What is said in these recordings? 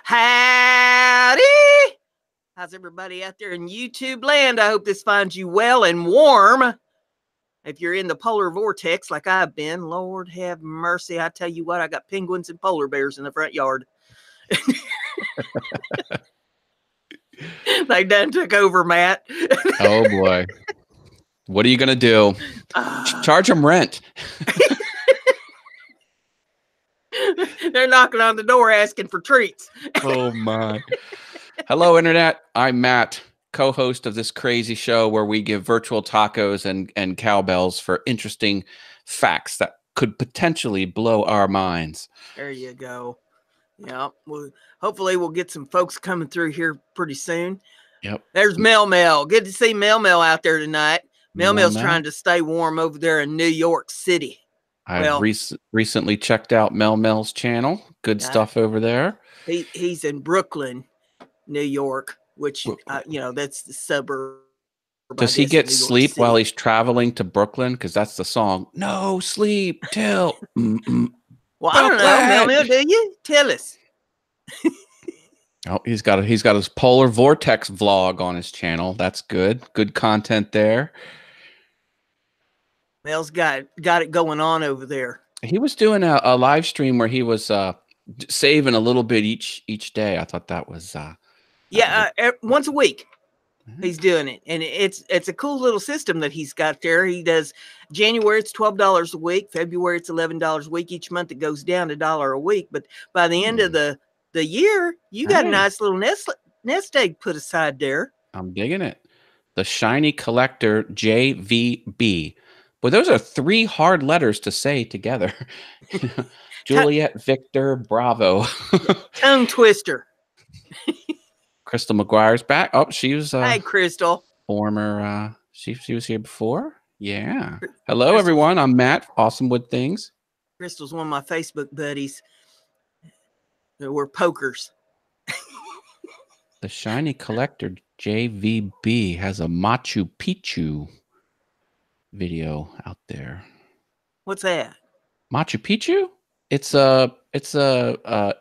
Howdy! How's everybody out there in YouTube land? I hope this finds you well and warm. If you're in the polar vortex like I've been, Lord have mercy. I tell you what, I got penguins and polar bears in the front yard. They done took over, Matt. Oh, boy. What are you going to do? Charge them rent. They're knocking on the door asking for treats. Oh, my. Hello, Internet. I'm Matt, co-host of this crazy show where we give virtual tacos and cowbells for interesting facts that could potentially blow our minds. There you go. Yeah. Well, hopefully we'll get some folks coming through here pretty soon. Yep. There's Mel. Good to see Mel out there tonight. Mel's trying to stay warm over there in New York City. I've recently checked out Mel's channel. Good stuff over there. He's in Brooklyn, New York, which, that's the suburb. Does he get sleep while he's traveling to Brooklyn? Because that's the song. No sleep till. Well, I don't know, Mel, do you? Tell us. Oh, he's got his polar vortex vlog on his channel. That's good. Good content there. Mel's got it going on over there. He was doing a live stream where he was saving a little bit each day. I thought that was once a week. He's doing it, and it's a cool little system that he's got there. He does January, it's $12 a week. February, it's $11 a week. Each month it goes down $1 a week, but by the end of the year, you got a nice little nest egg put aside there. I'm digging it. The Shiny Collector JVB. Well, those are 3 hard letters to say together. Juliet, Victor, Bravo. Tongue twister. Crystal McGuire's back. Oh, she was Hi, Crystal. Former she was here before. Yeah. Hello, everyone. I'm Matt, Awesome Wood Things. Crystal's one of my Facebook buddies. We're pokers. The Shiny Collector JVB has a Machu Picchu video out there. What's that? Machu Picchu? It's a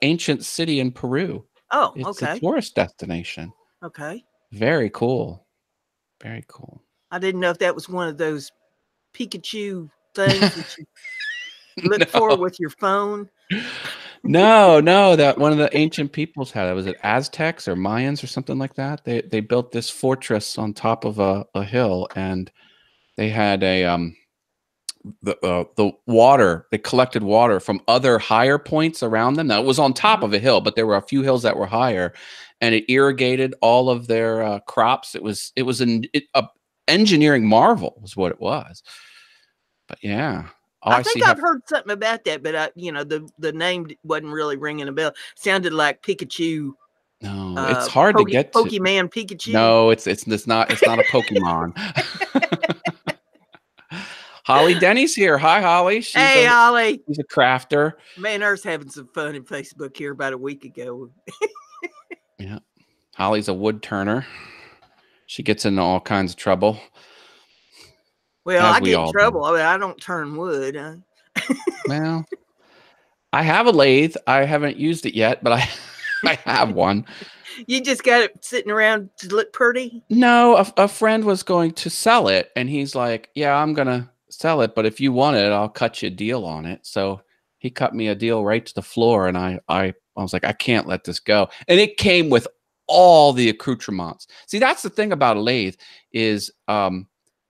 ancient city in Peru. Oh, it's okay. a tourist destination. Okay. Very cool. Very cool. I didn't know if that was one of those Pikachu things that you look for with your phone. No, that one of the ancient peoples had it. Was it Aztecs or Mayans or something like that? They built this fortress on top of a hill, and they had the water. They collected water from other higher points around them. Now it was on top of a hill, but there were a few hills that were higher, and it irrigated all of their crops. It was an engineering marvel, was what it was. But yeah. I think I've heard something about that, but the name wasn't really ringing a bell. Sounded like Pikachu. No, it's hard to get to. Pokemon Pikachu. No, it's not a Pokemon. Holly Denny's here. Hi, Holly. Hey, Holly. She's a crafter. Man, I was having some fun in Facebook here about a week ago. Yeah, Holly's a wood turner. She gets into all kinds of trouble. Well, I get in trouble. I mean, I don't turn wood. Well, I have a lathe. I haven't used it yet, but I have one. You just got it sitting around to look pretty? No, a friend was going to sell it, and he's like, yeah, I'm going to sell it, but if you want it, I'll cut you a deal on it. So he cut me a deal right to the floor, and I was like, I can't let this go. And it came with all the accoutrements. See, that's the thing about a lathe is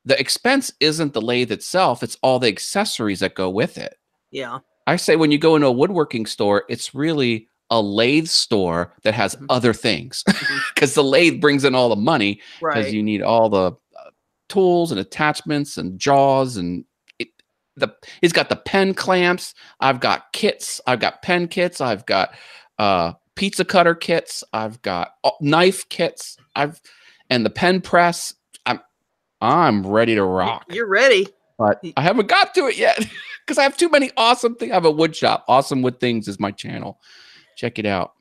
the expense isn't the lathe itself. It's all the accessories that go with it. Yeah. I say when you go into a woodworking store, it's really a lathe store that has other things because the lathe brings in all the money because you need all the tools and attachments and jaws, and he's got the pen clamps. I've got kits. I've got pen kits. I've got pizza cutter kits. I've got knife kits. And the pen press. I'm ready to rock. You're ready. But I haven't got to it yet because I have too many awesome things. I have a wood shop. Awesome Wood Things is my channel. Check it out.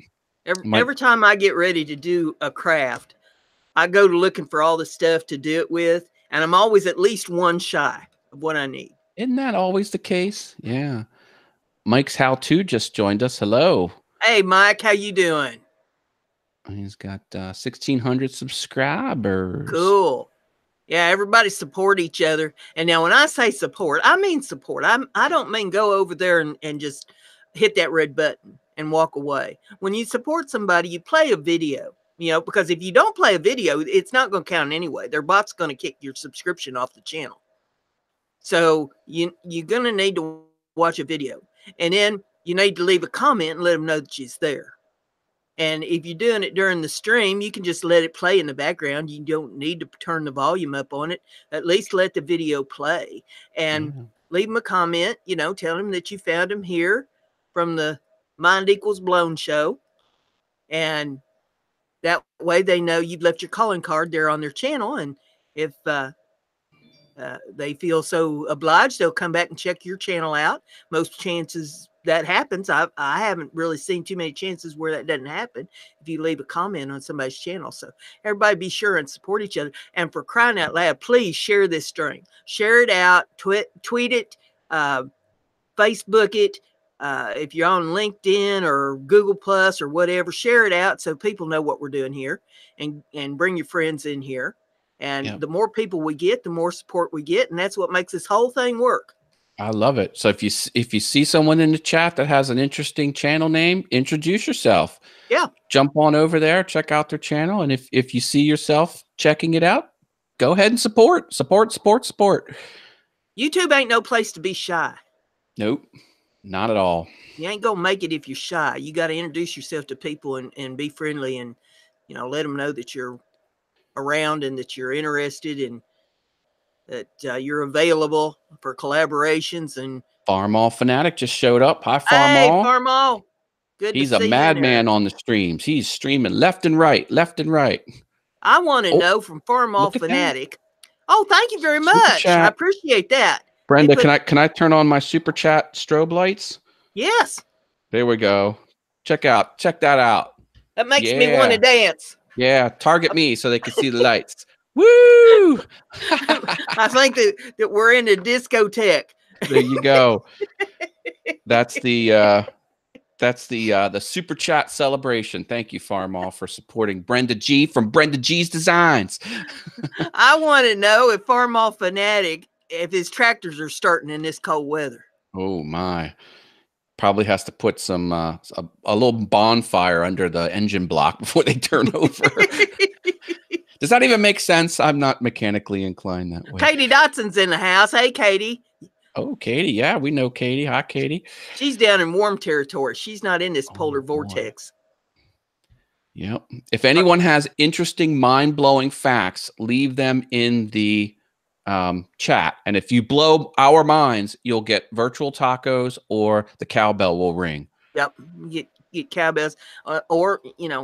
Every time I get ready to do a craft, I go to looking for all the stuff to do it with, and I'm always at least one shy of what I need. Isn't that always the case? Yeah. Mike's How To just joined us. Hello. Hey, Mike. How you doing? He's got 1,600 subscribers. Cool. Yeah, everybody support each other. And now when I say support, I mean support. I don't mean go over there and just hit that red button and walk away. When you support somebody, you play a video, because if you don't play a video, it's not going to count anyway. Their bot's going to kick your subscription off the channel. So you're going to need to watch a video. And then you need to leave a comment and let them know that she's there. And if you're doing it during the stream, you can just let it play in the background. You don't need to turn the volume up on it. At least let the video play and leave them a comment, tell them that you found them here from the Mind Equals Blown show. And that way they know you've left your calling card there on their channel. And if they feel so obliged, they'll come back and check your channel out. Most chances that happens. I haven't really seen too many chances where that doesn't happen if you leave a comment on somebody's channel. So everybody be sure and support each other. And for crying out loud, please share this stream. Share it out, tweet it, Facebook it. If you're on LinkedIn or Google Plus or whatever, share it out so people know what we're doing here, and bring your friends in here. And the more people we get, the more support we get. And that's what makes this whole thing work. I love it. So if you see someone in the chat that has an interesting channel name, introduce yourself. Yeah. Jump on over there, check out their channel. And if you see yourself checking it out, go ahead and support. YouTube ain't no place to be shy. Nope. Not at all. You ain't going to make it if you're shy. You got to introduce yourself to people and be friendly and, let them know that you're around and that you're interested and that you're available for collaborations. And Farmall Fanatic just showed up. Hi, Farmall. Hey, Farmall. Good. He's a madman on the streams. He's streaming left and right. I want to know from Farmall Fanatic. Oh, thank you very much. I appreciate that. Brenda, can I turn on my super chat strobe lights? Yes. There we go. Check that out. That makes me want to dance. Yeah, target me so they can see the lights. Woo! I think that we're in a discotheque. There you go. That's the super chat celebration. Thank you, Farmall, for supporting BrendaG from BrendaG's Designs. I want to know if Farmall Fanatic, if his tractors are starting in this cold weather. Oh my. Probably has to put some a little bonfire under the engine block before they turn over. Does that even make sense? I'm not mechanically inclined that way. Katie Dotson's in the house. Hey, Katie. Oh, Katie. Yeah, we know Katie. Hi, Katie. She's down in warm territory. She's not in this polar vortex. Yep. If anyone has interesting, mind-blowing facts, leave them in the chat. And if you blow our minds, you'll get virtual tacos or the cowbell will ring. Yep. Get cowbells or, you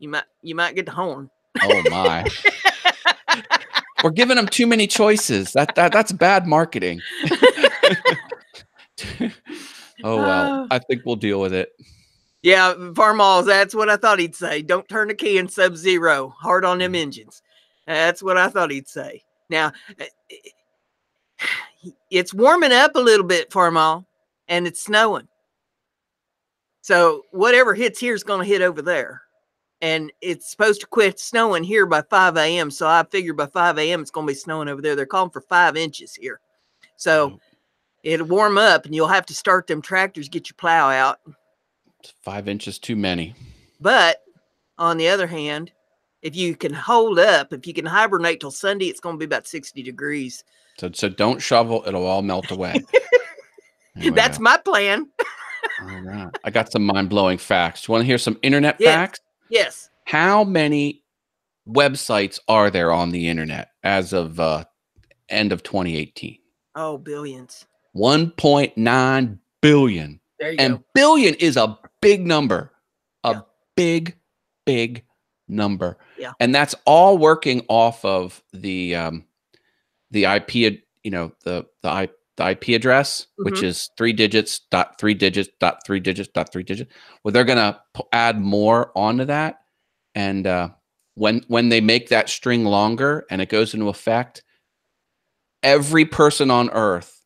might get the horn. Oh my. We're giving them too many choices. That's bad marketing. Oh well, I think we'll deal with it. Yeah, Farmalls, that's what I thought he'd say. Don't turn the key in sub-zero. Hard on them engines. That's what I thought he'd say. Now, it's warming up a little bit, Farmall, and it's snowing. So whatever hits here is going to hit over there. And it's supposed to quit snowing here by 5 a.m. So I figured by 5 a.m. it's going to be snowing over there. They're calling for 5 inches here. So it'll warm up and you'll have to start them tractors, get your plow out. 5 inches too many. But on the other hand, if you can hold up, if you can hibernate till Sunday, it's going to be about 60 degrees. So don't shovel. It'll all melt away. That's my plan. All right. I got some mind-blowing facts. You want to hear some internet facts? Yes. How many websites are there on the internet as of end of 2018? Oh, billions. 1.9 billion. There you go. And billion is a big number. A big number. Yeah. And that's all working off of the IP, the IP address, which is 3 digits, dot 3 digits, dot 3 digits, dot 3 digits. Well, they're going to add more onto that. And when they make that string longer and it goes into effect, every person on Earth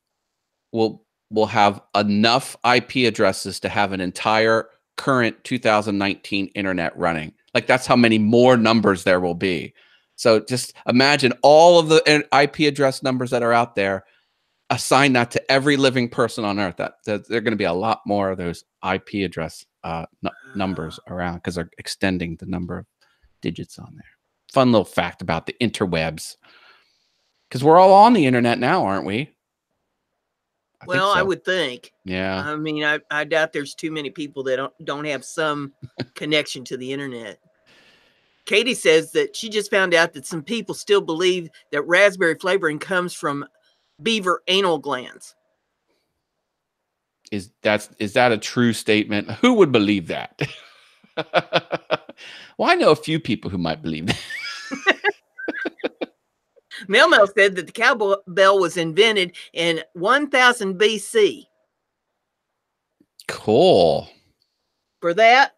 will have enough IP addresses to have an entire current 2019 internet running. Like that's how many more numbers there will be. So just imagine all of the IP address numbers that are out there, assign that to every living person on earth. That there are going to be a lot more of those IP address numbers around because they're extending the number of digits on there. Fun little fact about the interwebs. Because we're all on the internet now, aren't we? Well, I would think. Yeah. I mean, I doubt there's too many people that don't have some connection to the internet. Katie says that she just found out that some people still believe that raspberry flavoring comes from beaver anal glands. Is that a true statement? Who would believe that? Well, I know a few people who might believe that. Mel said that the cowbell was invented in 1000 BC. Cool. For that,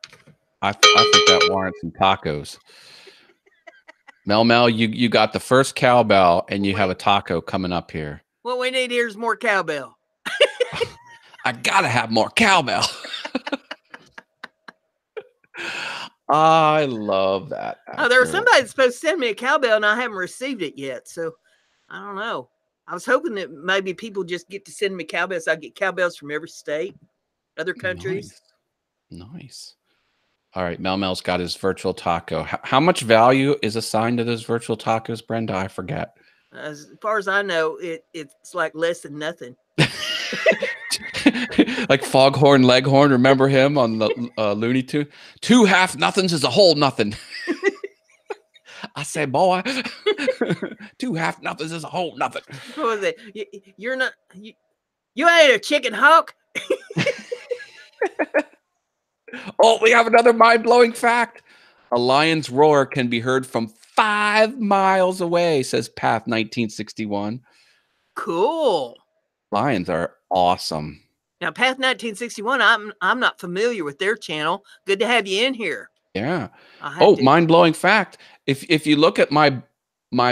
I think that warrants some tacos. Mel, you got the first cowbell, and you have a taco coming up here. What we need here is more cowbell. I gotta have more cowbell. I love that. Oh, there was somebody that's supposed to send me a cowbell, and I haven't received it yet. So I don't know. I was hoping that maybe people just get to send me cowbells. I get cowbells from every state, other countries. Nice. All right, Mel's got his virtual taco. How much value is assigned to those virtual tacos, Brenda? I forget. As far as I know, it's like less than nothing. Like Foghorn Leghorn, remember him on the Looney Tunes? 2 half nothings is a whole nothing. I say, boy, 2 half nothings is a whole nothing. What was it? You're not you ain't a chicken hawk. Oh, we have another mind-blowing fact. A lion's roar can be heard from 5 miles away, says Path 1961. Cool. Lions are awesome. Now, Path 1961, I'm not familiar with their channel. Good to have you in here. Yeah. Oh, mind-blowing fact. If you look at my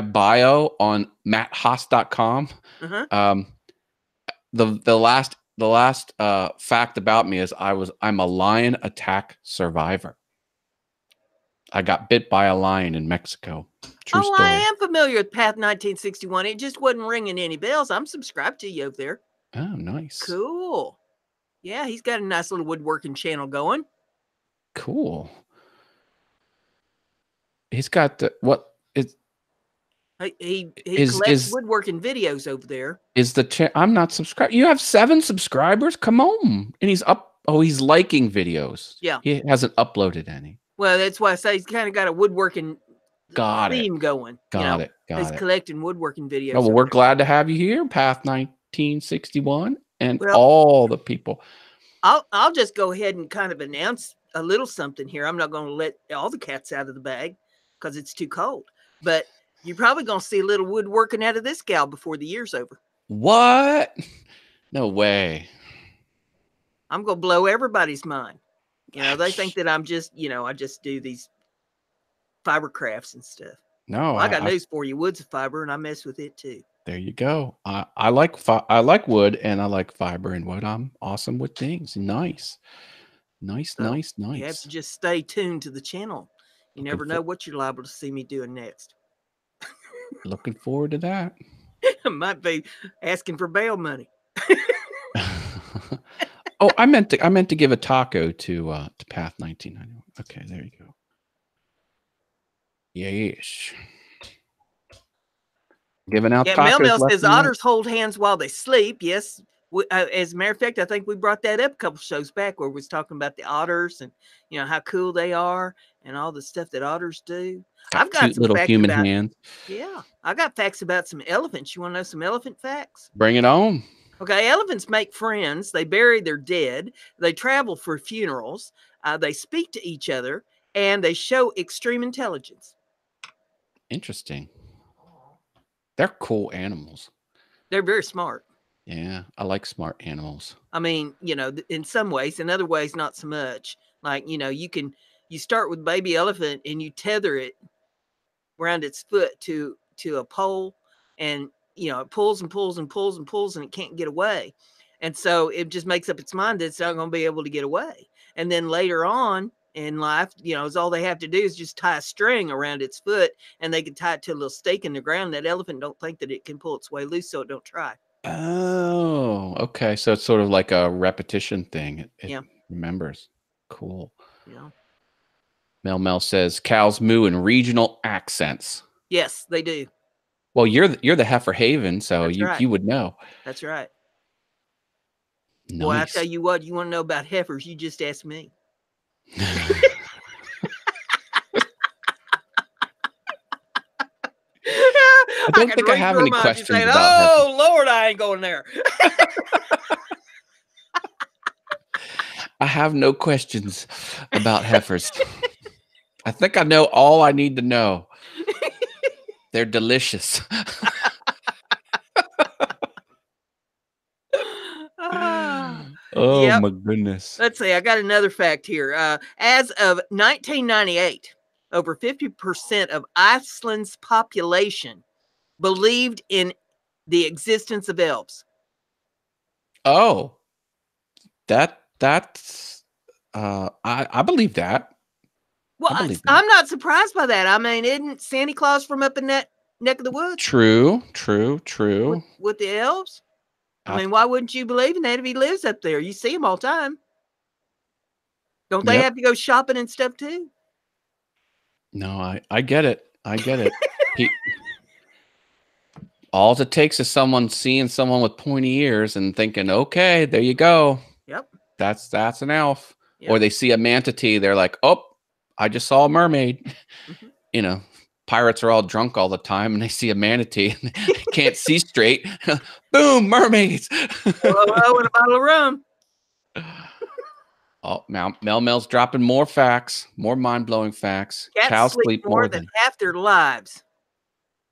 bio on matthaas.com, the last fact about me is I'm a lion attack survivor. I got bit by a lion in Mexico. True story. I am familiar with Path 1961. It just wasn't ringing any bells. I'm subscribed to you over there. Oh, nice. Cool. Yeah, he's got a nice little woodworking channel going. Cool. He's got what is he collects woodworking videos over there. I'm not subscribed. You have 7 subscribers? Come on. And he's up. Oh, he's liking videos. Yeah. He hasn't uploaded any. Well, that's why I say he's kind of got a woodworking theme going. Got it. He's collecting woodworking videos. Oh, well, we're glad to have you here, Path 1961, and all the people. I'll just go ahead and kind of announce a little something here. I'm not going to let all the cats out of the bag because it's too cold. But you're probably going to see a little woodworking out of this gal before the year's over. What? No way. I'm going to blow everybody's mind. They think that I'm just, I just do these fiber crafts and stuff. No, well, I got news for you. Wood's a fiber, and I mess with it too. There you go. I like wood, and I like fiber and wood. I'm awesome with things. Nice. You have to just stay tuned to the channel. You never know what you're liable to see me doing next. Looking forward to that. I might be asking for bail money. Oh, I meant to give a taco to Path 1991. Okay, there you go. Yes. Giving out tacos. Mel says otters hold hands while they sleep. Yes. As a matter of fact, I think we brought that up a couple shows back where we was talking about the otters and how cool they are and all the stuff that otters do. I've got some little facts human about, hands. Yeah, I got facts about some elephants. You want to know some elephant facts? Bring it on. Okay, elephants make friends. They bury their dead. They travel for funerals. They speak to each other, and they show extreme intelligence. Interesting. They're cool animals. They're very smart. Yeah, I like smart animals. I mean, in some ways, in other ways, not so much. Like, you start with baby elephant and you tether it around its foot to a pole, and it pulls and pulls and pulls and pulls and it can't get away. And so it just makes up its mind that it's not going to be able to get away. And then later on in life, is all they have to do is just tie a string around its foot, and they can tie it to a little stake in the ground. That elephant don't think that it can pull its way loose, so it don't try. Oh, okay. So it's sort of like a repetition thing. It remembers. Cool. Yeah. Mel says cows moo in regional accents. Yes, they do. Well, you're the Heifer Haven, so right. you would know. That's right. Nice. Boy, I tell you what, you want to know about heifers, you just ask me. I don't think I have any questions saying, about oh, Lord, I ain't going there. I have no questions about heifers. I think I know all I need to know. They're delicious. Oh, my goodness. Let's see. I got another fact here. As of 1998, over 50% of Iceland's population believed in the existence of elves. Oh, that's I believe that. Well, I'm not surprised by that. I mean, isn't Santa Claus from up in that neck of the woods? True. With the elves? I mean, why wouldn't you believe in that if he lives up there? You see him all the time. Don't they have to go shopping and stuff too? No, I get it. I get it. All it takes is someone seeing someone with pointy ears and thinking, okay, there you go. Yep. That's an elf. Yep. Or they see a manatee. They're like, oh, I just saw a mermaid. Mm-hmm. Pirates are all drunk all the time and they see a manatee and they can't see straight. Boom, mermaids. Hello, and a bottle of rum. Oh, Mel's dropping more facts, more mind-blowing facts. Cats sleep more than half their lives.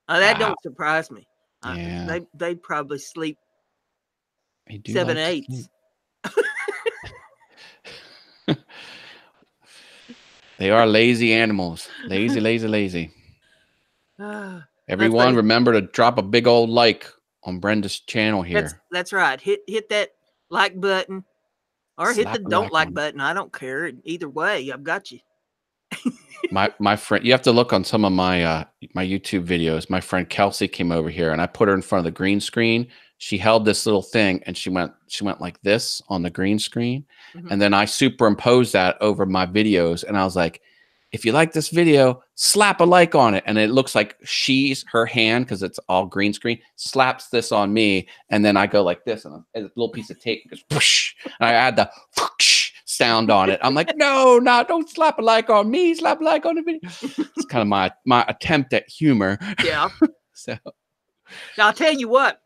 That don't surprise me. Yeah. They probably sleep 7/8. They are lazy animals. Lazy. Everyone, remember to drop a big old like on Brenda's channel here. That's right. Hit that like button, or hit the don't like button. I don't care. Either way, I've got you. my friend, you have to look on some of my my YouTube videos. My friend Kelsey came over here, and I put her in front of the green screen. She held this little thing, and she went like this on the green screen, and then I superimposed that over my videos, and I was like, if you like this video, slap a like on it. And it looks like her hand, because it's all green screen, slaps this on me. And then I go like this, and a little piece of tape goes whoosh, and I add the whoosh sound on it. I'm like, no, don't slap a like on me. Slap a like on the video. It's kind of my attempt at humor. Yeah. So now I'll tell you what,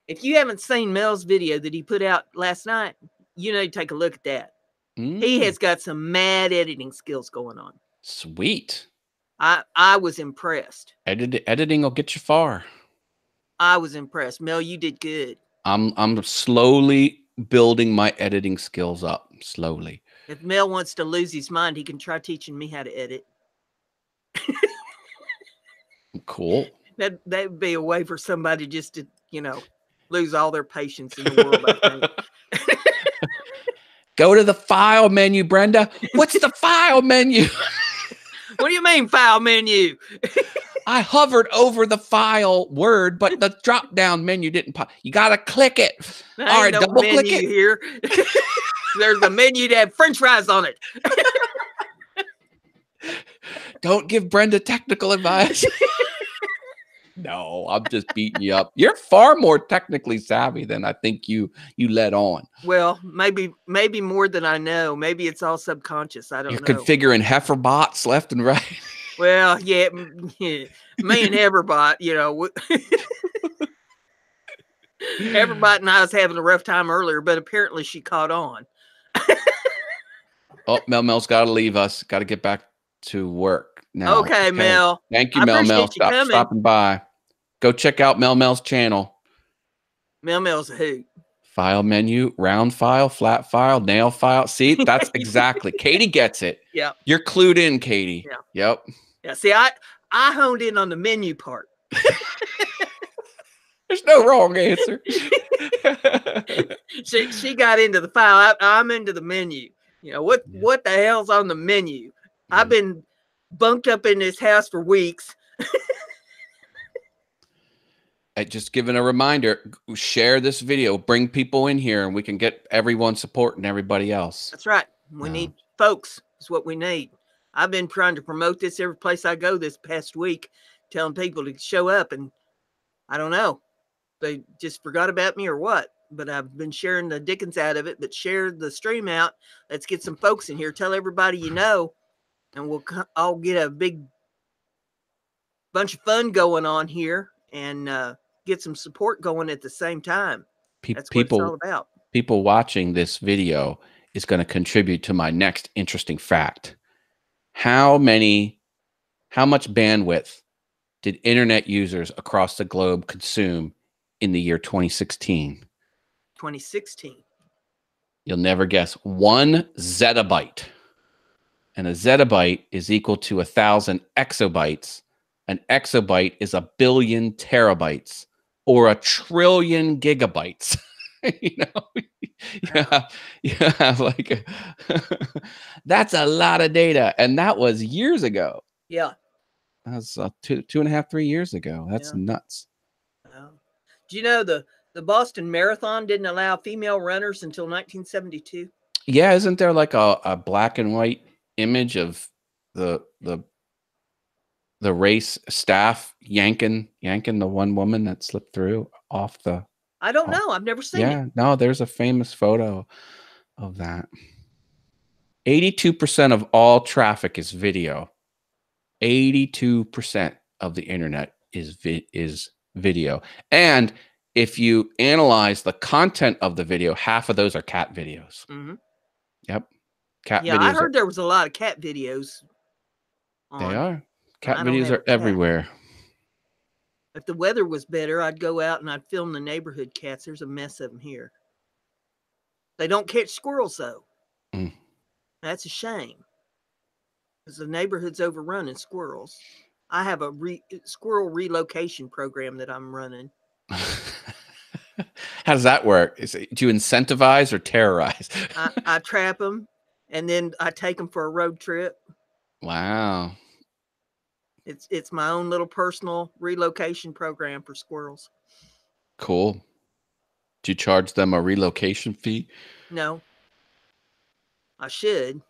if you haven't seen Mel's video that he put out last night, you need to take a look at that. He has got some mad editing skills going on. Sweet. I was impressed. Editing will get you far. I was impressed. Mel, you did good. I'm slowly building my editing skills up. Slowly. If Mel wants to lose his mind, he can try teaching me how to edit. Cool. That would be a way for somebody just to, lose all their patience in the world, I think. Go to the file menu, Brenda. What's the file menu? What do you mean file menu? I hovered over the file word, but the drop down menu didn't pop. You got to click it. All right, double click it here. There's a menu that have French fries on it. Don't give Brenda technical advice. No, I'm just beating you up. You're far more technically savvy than I think you let on. Well, maybe more than I know. Maybe it's all subconscious. I don't know. You're configuring heifer bots left and right. Well, yeah, me and Heiferbot, Heiferbot and I was having a rough time earlier, but apparently she caught on. Oh, Mel's got to leave us. Got to get back to work now. Okay, Mel. Thank you, Mel. Stop stopping by. Go check out Mel's channel. Mel's a hoot. File menu, round file, flat file, nail file. See, that's exactly. Katie gets it. Yeah. You're clued in, Katie. Yeah. Yep. Yeah. See, I honed in on the menu part. There's no wrong answer. She got into the file. I'm into the menu. You know, what the hell's on the menu? I've been bunked up in this house for weeks. Just giving a reminder, share this video, bring people in here, and we can get everyone supporting everybody else. That's right. We need folks. Is what we need. I've been trying to promote this every place I go this past week, telling people to show up, and I don't know. They just forgot about me or what, but I've been sharing the dickens out of it. But share the stream out. Let's get some folks in here. Tell everybody you know, and we'll all get a big bunch of fun going on here and get some support going at the same time. That's what it's all about. People watching this video is going to contribute to my next interesting fact. How much bandwidth did internet users across the globe consume in the year 2016? 2016. You'll never guess. 1 zettabyte. And a zettabyte is equal to 1,000 exabytes. An exabyte is 1 billion terabytes or 1 trillion gigabytes. You know, you have like that's a lot of data, and that was years ago. Yeah, that was 2.5, 3 years ago. That's nuts. Do you know the Boston Marathon didn't allow female runners until 1972? Yeah, isn't there like a black and white image of the race staff yanking the one woman that slipped through off the? I don't know. I've never seen it. Yeah, no, there's a famous photo of that. 82% of all traffic is video. 82% of the internet is video. And if you analyze the content of the video, half of those are cat videos. Mm-hmm. Yep. Cat videos. Yeah, I heard there was a lot of cat videos. They are. Cat videos are everywhere. If the weather was better, I'd go out and I'd film the neighborhood cats. There's a mess of them here. They don't catch squirrels, though. Mm. That's a shame. Because the neighborhood's overrun in squirrels. I have a squirrel relocation program that I'm running. How does that work? Do you incentivize or terrorize? I trap them, and then I take them for a road trip. Wow. It's my own little personal relocation program for squirrels. Cool. Do you charge them a relocation fee? No. I should.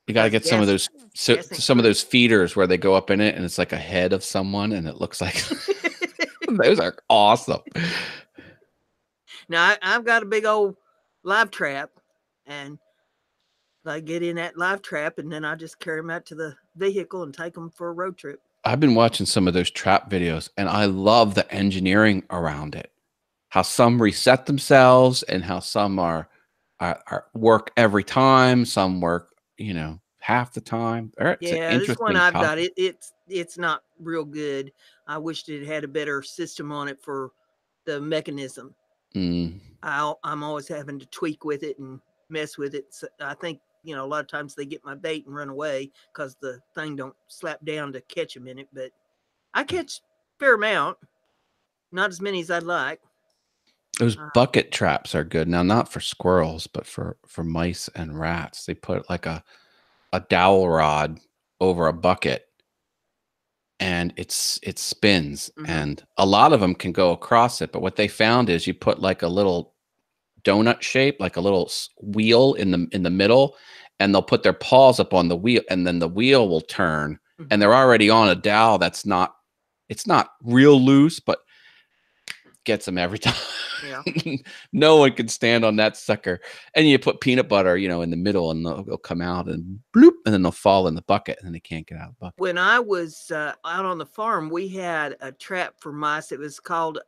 You got to get some of those feeders where they go up in it and it's like a head of someone and it looks like those are awesome. Now I've got a big old live trap, and I get in that live trap, and then I just carry them out to the vehicle and take them for a road trip. I've been watching some of those trap videos, and I love the engineering around it. How some reset themselves, and how some are work every time. Some work, half the time. Yeah, this one I've got it's not real good. I wished it had a better system on it for the mechanism. Mm. I'm always having to tweak with it and mess with it. So I think, a lot of times they get my bait and run away because the thing don't slap down to catch them in it. But I catch a fair amount, not as many as I'd like. Those bucket traps are good. Now, not for squirrels, but for mice and rats. They put like a dowel rod over a bucket, and it spins. Mm-hmm. And a lot of them can go across it. But what they found is you put like a little donut shape, like a little wheel in the middle, and they'll put their paws up on the wheel, and then the wheel will turn. Mm-hmm. And they're already on a dowel it's not real loose, but gets them every time. Yeah. No one can stand on that sucker. And you put peanut butter, in the middle, and they'll come out and bloop, and then they'll fall in the bucket, and then they can't get out of the bucket. When I was out on the farm, we had a trap for mice. It was called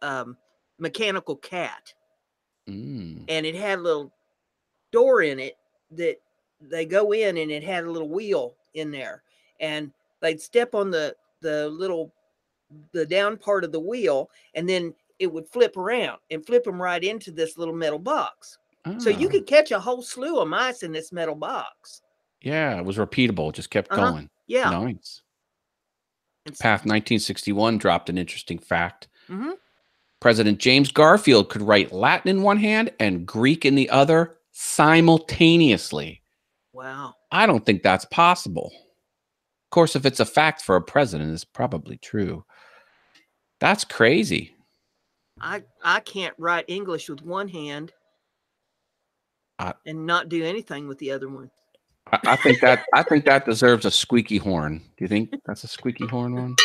Mechanical Cat. Mm. And it had a little door in it that they go in, and it had a little wheel in there, and they'd step on the down part of the wheel, and then it would flip around and flip them right into this little metal box. Oh. So you could catch a whole slew of mice in this metal box. Yeah, it was repeatable. It just kept going. Yeah. Nice. Path 1961 dropped an interesting fact. Mm-hmm. President James Garfield could write Latin in one hand and Greek in the other simultaneously. Wow. I don't think that's possible. Of course, if it's a fact for a president, it's probably true. That's crazy. I can't write English with one hand and not do anything with the other one. I think that deserves a squeaky horn. Do you think that's a squeaky horn one?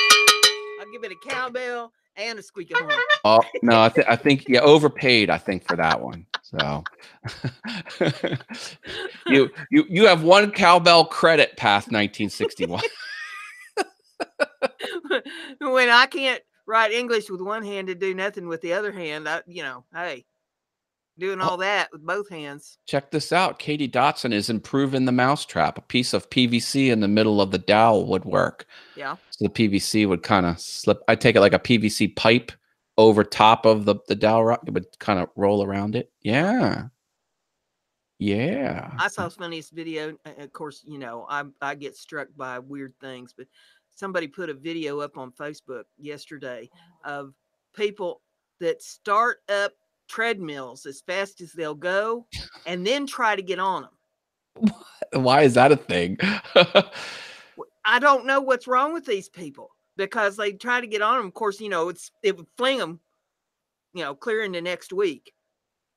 I'll give it a cowbell and a squeaky horn. Oh no, I think you overpaid. I think for that one. So you have one cowbell credit past 1961. When I can't write English with one hand and do nothing with the other hand, hey, doing all that with both hands. Check this out. Katie Dotson is improving the mousetrap. A piece of PVC in the middle of the dowel would work. Yeah. So the PVC would kind of slip. I take it like a PVC pipe over top of the dowel rock. It would kind of roll around it. Yeah. Yeah. I saw the funniest video. Of course, I get struck by weird things, but somebody put a video up on Facebook yesterday of people that start up treadmills as fast as they'll go and then try to get on them. Why is that a thing? I don't know what's wrong with these people, because they try to get on them. Of course, it would fling them, clear into next week.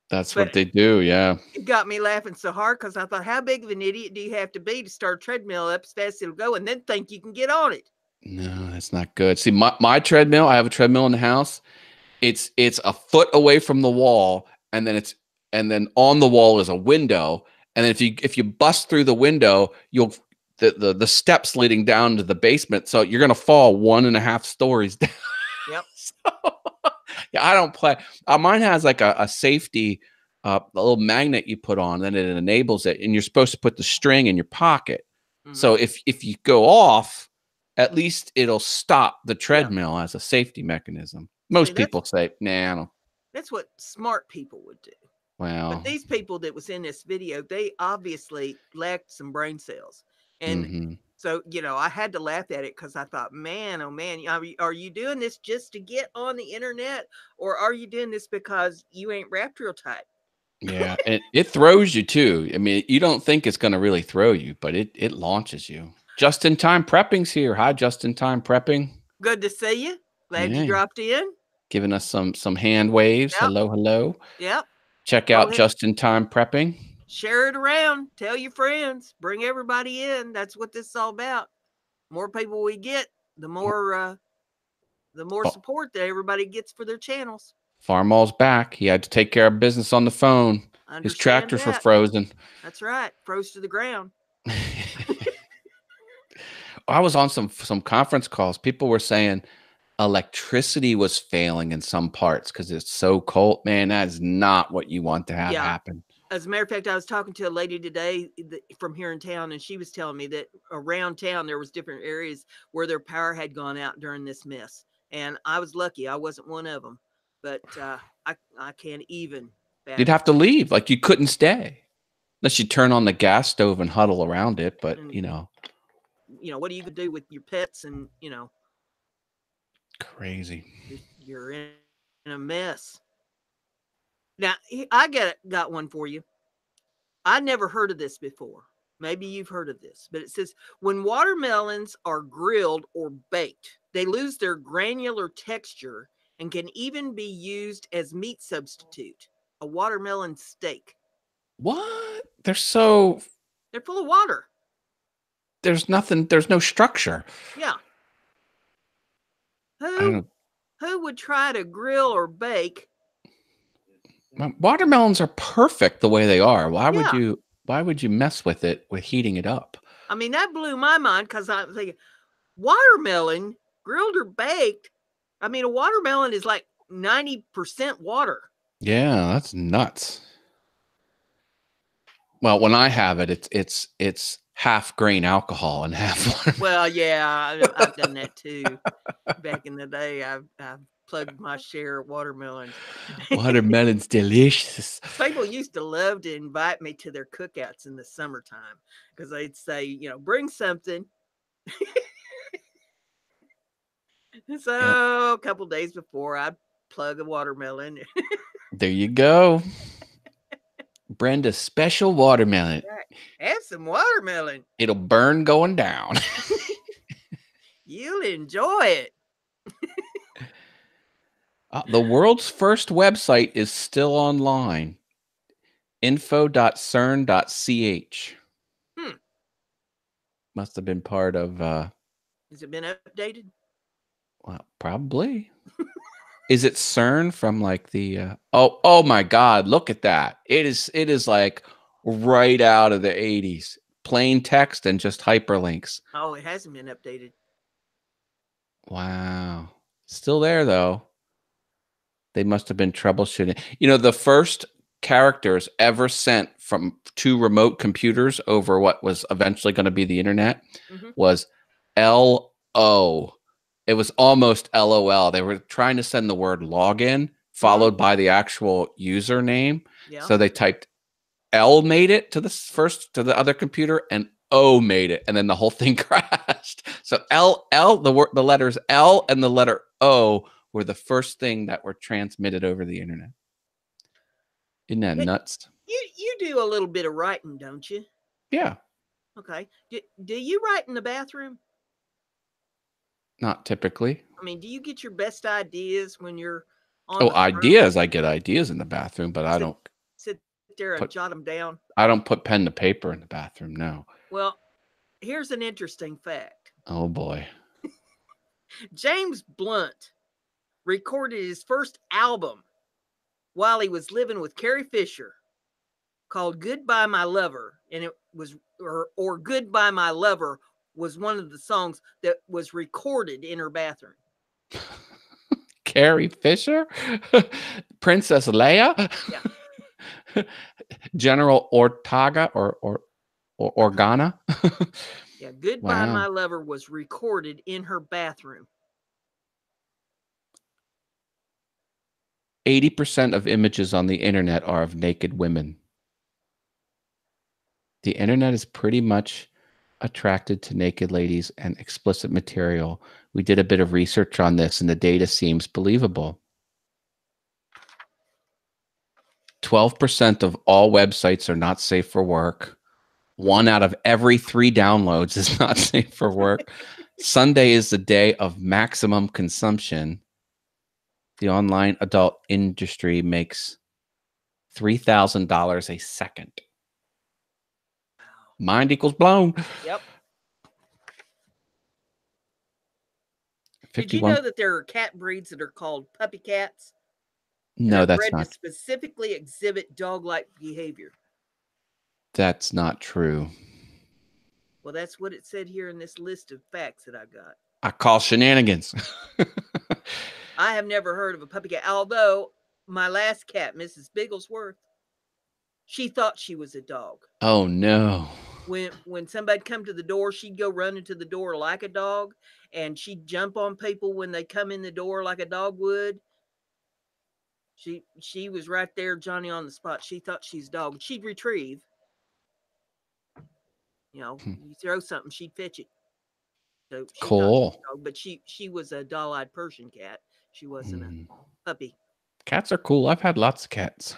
That's what they do. Yeah. It got me laughing so hard because I thought, how big of an idiot do you have to be to start a treadmill up as fast as it'll go and then think you can get on it? No, that's not good. See, my treadmill, I have a treadmill in the house. It's a foot away from the wall, and then on the wall is a window. And then if you bust through the window, the steps leading down to the basement. So you're gonna fall 1.5 stories down. Yep. So, yeah, I don't play. Mine has like a safety, a little magnet you put on, and it enables it. And you're supposed to put the string in your pocket. Mm-hmm. So if you go off, at least it'll stop the treadmill as a safety mechanism. Most people say, nah, I don't. That's what smart people would do. Well, but these people that was in this video, they obviously lacked some brain cells. And so, I had to laugh at it because I thought, man, oh man, are you doing this just to get on the internet, or are you doing this because you ain't wrapped real tight? Yeah, and it throws you too. I mean, you don't think it's going to really throw you, but it launches you. Just-in-time prepping's here. Hi, just-in-time prepping. Good to see you. Glad you dropped in. Giving us some hand waves. Yep. Hello, hello. Yep. Check out just-in-time prepping. Share it around. Tell your friends. Bring everybody in. That's what this is all about. The more people we get, the more support that everybody gets for their channels. Farmall's back. He had to take care of business on the phone. His tractors were frozen. That's right. Froze to the ground. I was on some conference calls. People were saying electricity was failing in some parts because it's so cold. Man, that is not what you want to have happen. As a matter of fact, I was talking to a lady today from here in town, and she was telling me that around town there was different areas where their power had gone out during this mess. And I was lucky. I wasn't one of them. But I can't even. You'd have to leave. Like, you couldn't stay. Unless you turn on the gas stove and huddle around it. But, what do you do with your pets and, Crazy. You're in a mess. Now, I got one for you. I never heard of this before. Maybe you've heard of this, but it says when watermelons are grilled or baked, they lose their granular texture and can even be used as meat substitute. A watermelon steak. What? They're full of water. There's no structure. Yeah. Who would try to grill or bake? Watermelons are perfect the way they are. Why would you mess with it with heating it up? I mean, that blew my mind because I was thinking, watermelon grilled or baked. I mean, a watermelon is like 90% water. Yeah, that's nuts. Well, when I have it, it's half grain alcohol and half water. Well, yeah, I've done that too. Back in the day, I've plugged my share of watermelons. Watermelon's delicious. People used to love to invite me to their cookouts in the summertime because they'd say, bring something. So a couple days before, I'd plug a watermelon. There you go. Brenda's special watermelon. Have some watermelon. It'll burn going down. You'll enjoy it. The world's first website is still online. info.cern.ch. Must have been part of... Has it been updated? Well, probably. Is it CERN from like the... Oh my God, look at that. It is like right out of the 80s. Plain text and just hyperlinks. Oh, it hasn't been updated. Wow. Still there, though. They must have been troubleshooting. You know, the first characters ever sent from 2 remote computers over what was eventually going to be the internet was LO. It was almost LOL. They were trying to send the word login followed by the actual username. Yeah. So they typed L made it to the other computer and O made it, and then the whole thing crashed. So the letters L and the letter O were the first thing that were transmitted over the internet. Isn't that nuts? You do a little bit of writing, don't you? Yeah. Okay. Do you write in the bathroom? Not typically. I mean, do you get your best ideas when you're on ideas? I get ideas in the bathroom, but I don't sit there and jot them down. I don't put pen to paper in the bathroom, no. Well, here's an interesting fact. Oh boy. James Blunt recorded his first album while he was living with Carrie Fisher, called Goodbye My Lover, and it was or Goodbye My Lover was one of the songs that was recorded in her bathroom. Carrie Fisher? Princess Leia? Yeah. General Ortega or Organa? Yeah, Goodbye My Lover was recorded in her bathroom. 80% of images on the internet are of naked women. The internet is pretty much attracted to naked ladies and explicit material. We did a bit of research on this, and the data seems believable. 12% of all websites are not safe for work. 1 out of every 3 downloads is not safe for work. Sunday is the day of maximum consumption. The online adult industry makes $3,000 a second. Mind equals blown. Yep. 51. Did you know that there are cat breeds that are called puppy cats? No, that's not. To specifically exhibit dog-like behavior. That's not true. Well, that's what it said here in this list of facts that I got. I call shenanigans. I have never heard of a puppy cat, although my last cat, Mrs. Bigglesworth, she thought she was a dog. Oh, no. When somebody come to the door, she'd go running to the door like a dog, and she'd jump on people when they come in the door like a dog would. She was right there, Johnny on the spot. She thought she's a dog. She'd retrieve. You know, you throw something, she'd fetch it. So cool. But she was a doll-eyed Persian cat. She wasn't a puppy. Cats are cool. I've had lots of cats.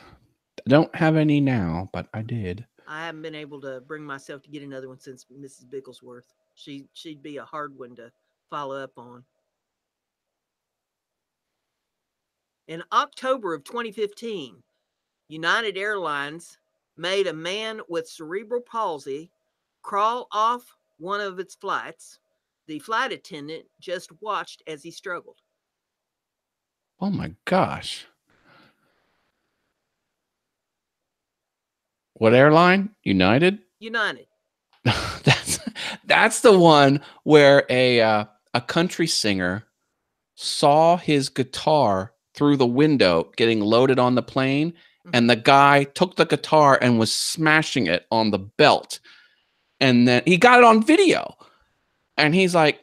I don't have any now, but I did. I haven't been able to bring myself to get another one since Mrs. Bigglesworth. She'd be a hard one to follow up on. In October of 2015, United Airlines made a man with cerebral palsy crawl off one of its flights. The flight attendant just watched as he struggled. Oh my gosh. What airline? United? United. That's the one where a country singer saw his guitar through the window getting loaded on the plane, and the guy took the guitar and was smashing it on the belt. And then he got it on video. And he's like,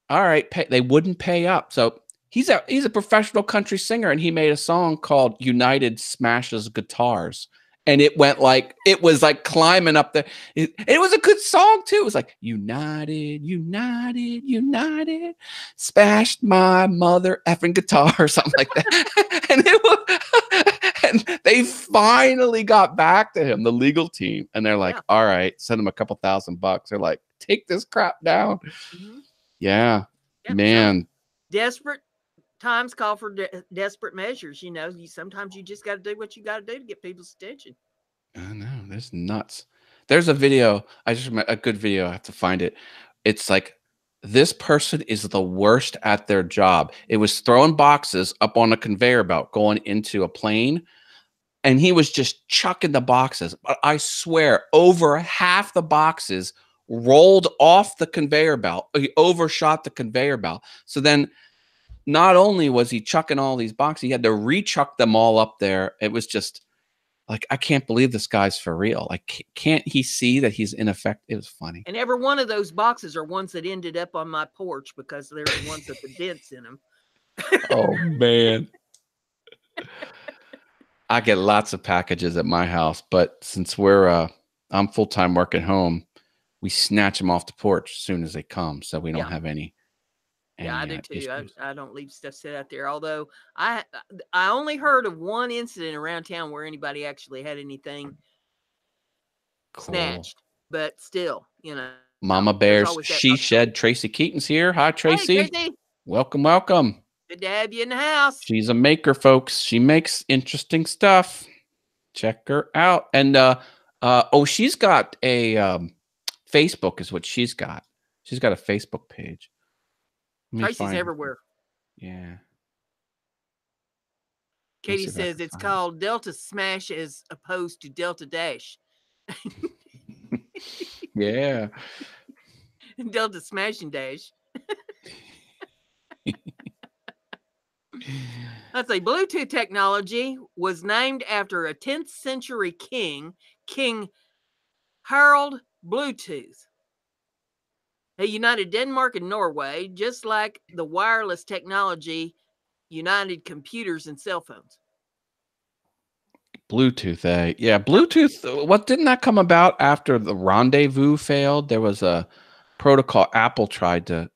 all right, they wouldn't pay up. So he's a professional country singer, and he made a song called United Smashes Guitars. And it went like, it was like climbing up there. It was a good song too. It was like, United, United, United, smashed my mother effing guitar or something like that. And it was, and they finally got back to him, the legal team. And they're like, all right, send him a couple $1,000. They're like, take this crap down. Yeah, man. Desperate times call for desperate measures. You know, sometimes you just got to do what you got to do to get people's attention. I know, that's nuts. There's a video. I just remember a good video. I have to find it. It's like, this person is the worst at their job. It was throwing boxes up on a conveyor belt going into a plane, and he was just chucking the boxes. But I swear, over half the boxes rolled off the conveyor belt. He overshot the conveyor belt. So then, not only was he chucking all these boxes, he had to re-chuck them all up there. It was just like, I can't believe this guy's for real. Like, can't he see that he's ineffective? It was funny. And every one of those boxes are ones that ended up on my porch because they're the ones with the dents in them. Oh, man. I get lots of packages at my house, but since I'm full-time working home, we snatch them off the porch as soon as they come, so we don't have any. Yeah, I do too. I don't leave stuff set out there. Although I only heard of one incident around town where anybody actually had anything snatched. But still, you know. Mama Bear's She Shed. Tracy Keaton's here. Hi, Tracy. Hey, Tracy. Welcome, welcome. Good to have you in the house. She's a maker, folks. She makes interesting stuff. Check her out. And she's got a Facebook is what she's got. She's got a Facebook page. Tracy's everywhere. Yeah. Katie says it's called Delta Smash as opposed to Delta Dash. Yeah. Delta Smash and Dash. Let's say Bluetooth technology was named after a 10th century king, King Harald Bluetooth. He united Denmark and Norway, just like the wireless technology united computers and cell phones. Bluetooth, yeah, Bluetooth. What didn't that come about after the Rendezvous failed? There was a protocol Apple tried to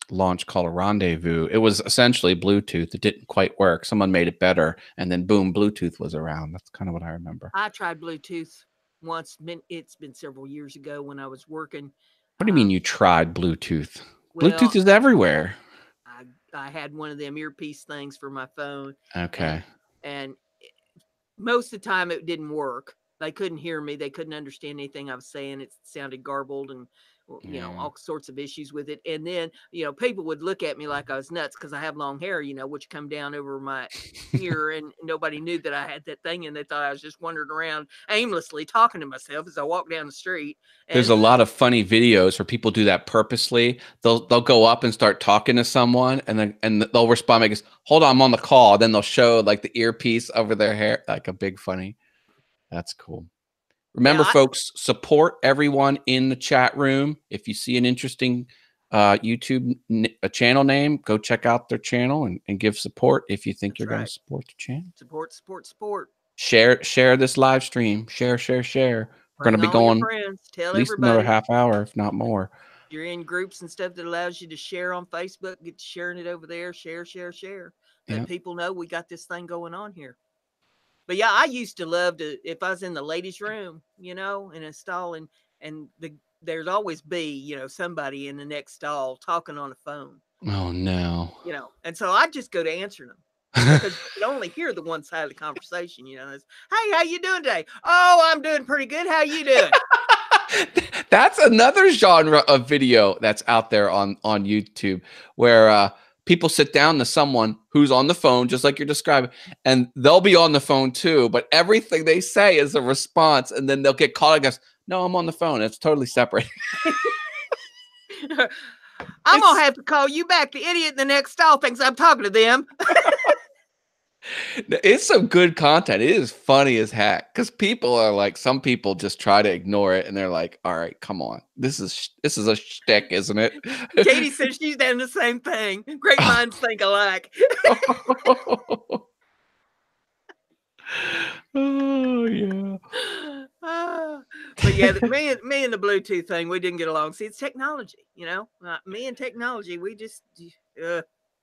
launch called a Rendezvous. It was essentially Bluetooth. It didn't quite work. Someone made it better, and then boom, Bluetooth was around. That's kind of what I remember. I tried Bluetooth once. It's been several years ago when I was working. What do you mean you tried Bluetooth? Well, Bluetooth is everywhere. I had one of them earpiece things for my phone. Okay. And most of the time it didn't work. They couldn't hear me. They couldn't understand anything I was saying. It sounded garbled and, you know, all sorts of issues with it. And then, you know, people would look at me like I was nuts because I have long hair, you know, which come down over my ear, and nobody knew that I had that thing, and they thought I was just wandering around aimlessly talking to myself as I walk down the street. And there's a lot of funny videos where people do that purposely. They'll go up and start talking to someone, and they'll respond like, "Hold on, I'm on the call." Then they'll show like the earpiece over their hair, like a big funny. That's cool. Remember, folks, support everyone in the chat room. If you see an interesting YouTube channel name, go check out their channel and give support if you think you're going to support the channel. Support. Share this live stream. Share. We're going to be going at least another half hour, if not more. You're in groups and stuff that allows you to share on Facebook. Get sharing it over there. Share. Let people know we got this thing going on here. But yeah, I used to love to, if I was in the ladies' room, you know, in a stall, and there's always be, you know, somebody in the next stall talking on the phone. Oh no. You know, and so I just go to answering them because you only hear the one side of the conversation. You know, it's, hey, how you doing today? Oh, I'm doing pretty good. How you doing? That's another genre of video that's out there on YouTube where people sit down to someone who's on the phone, just like you're describing, and they'll be on the phone too, but everything they say is a response, and then they'll get caught and goes, no, I'm on the phone. It's totally separate. I'm going to have to call you back. The idiot in the next stall thinks I'm talking to them. It's some good content. It is funny as heck because people are like, some people just try to ignore it, and they're like, all right, come on. This is a shtick, isn't it? Katie says she's done the same thing. Great minds think alike. Oh yeah. But yeah, me and the Bluetooth thing, we didn't get along. See, it's technology, you know. Me and technology, we just.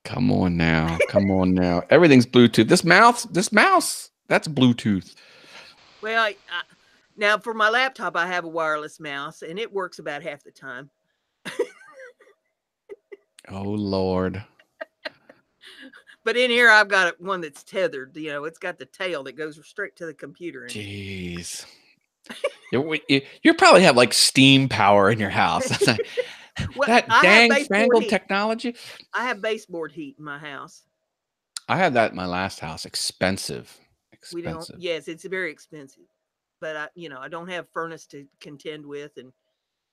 Come on now, come on now. Everything's Bluetooth. This mouse, that's Bluetooth. Well, now for my laptop, I have a wireless mouse, and it works about half the time. Oh Lord. But in here, I've got one that's tethered. You know, it's got the tail that goes straight to the computer. Jeez. You probably have like steam power in your house. Well, that dang fangled technology. I have baseboard heat in my house. I had that in my last house. Expensive. We don't. Yes, it's very expensive. But I don't have furnace to contend with and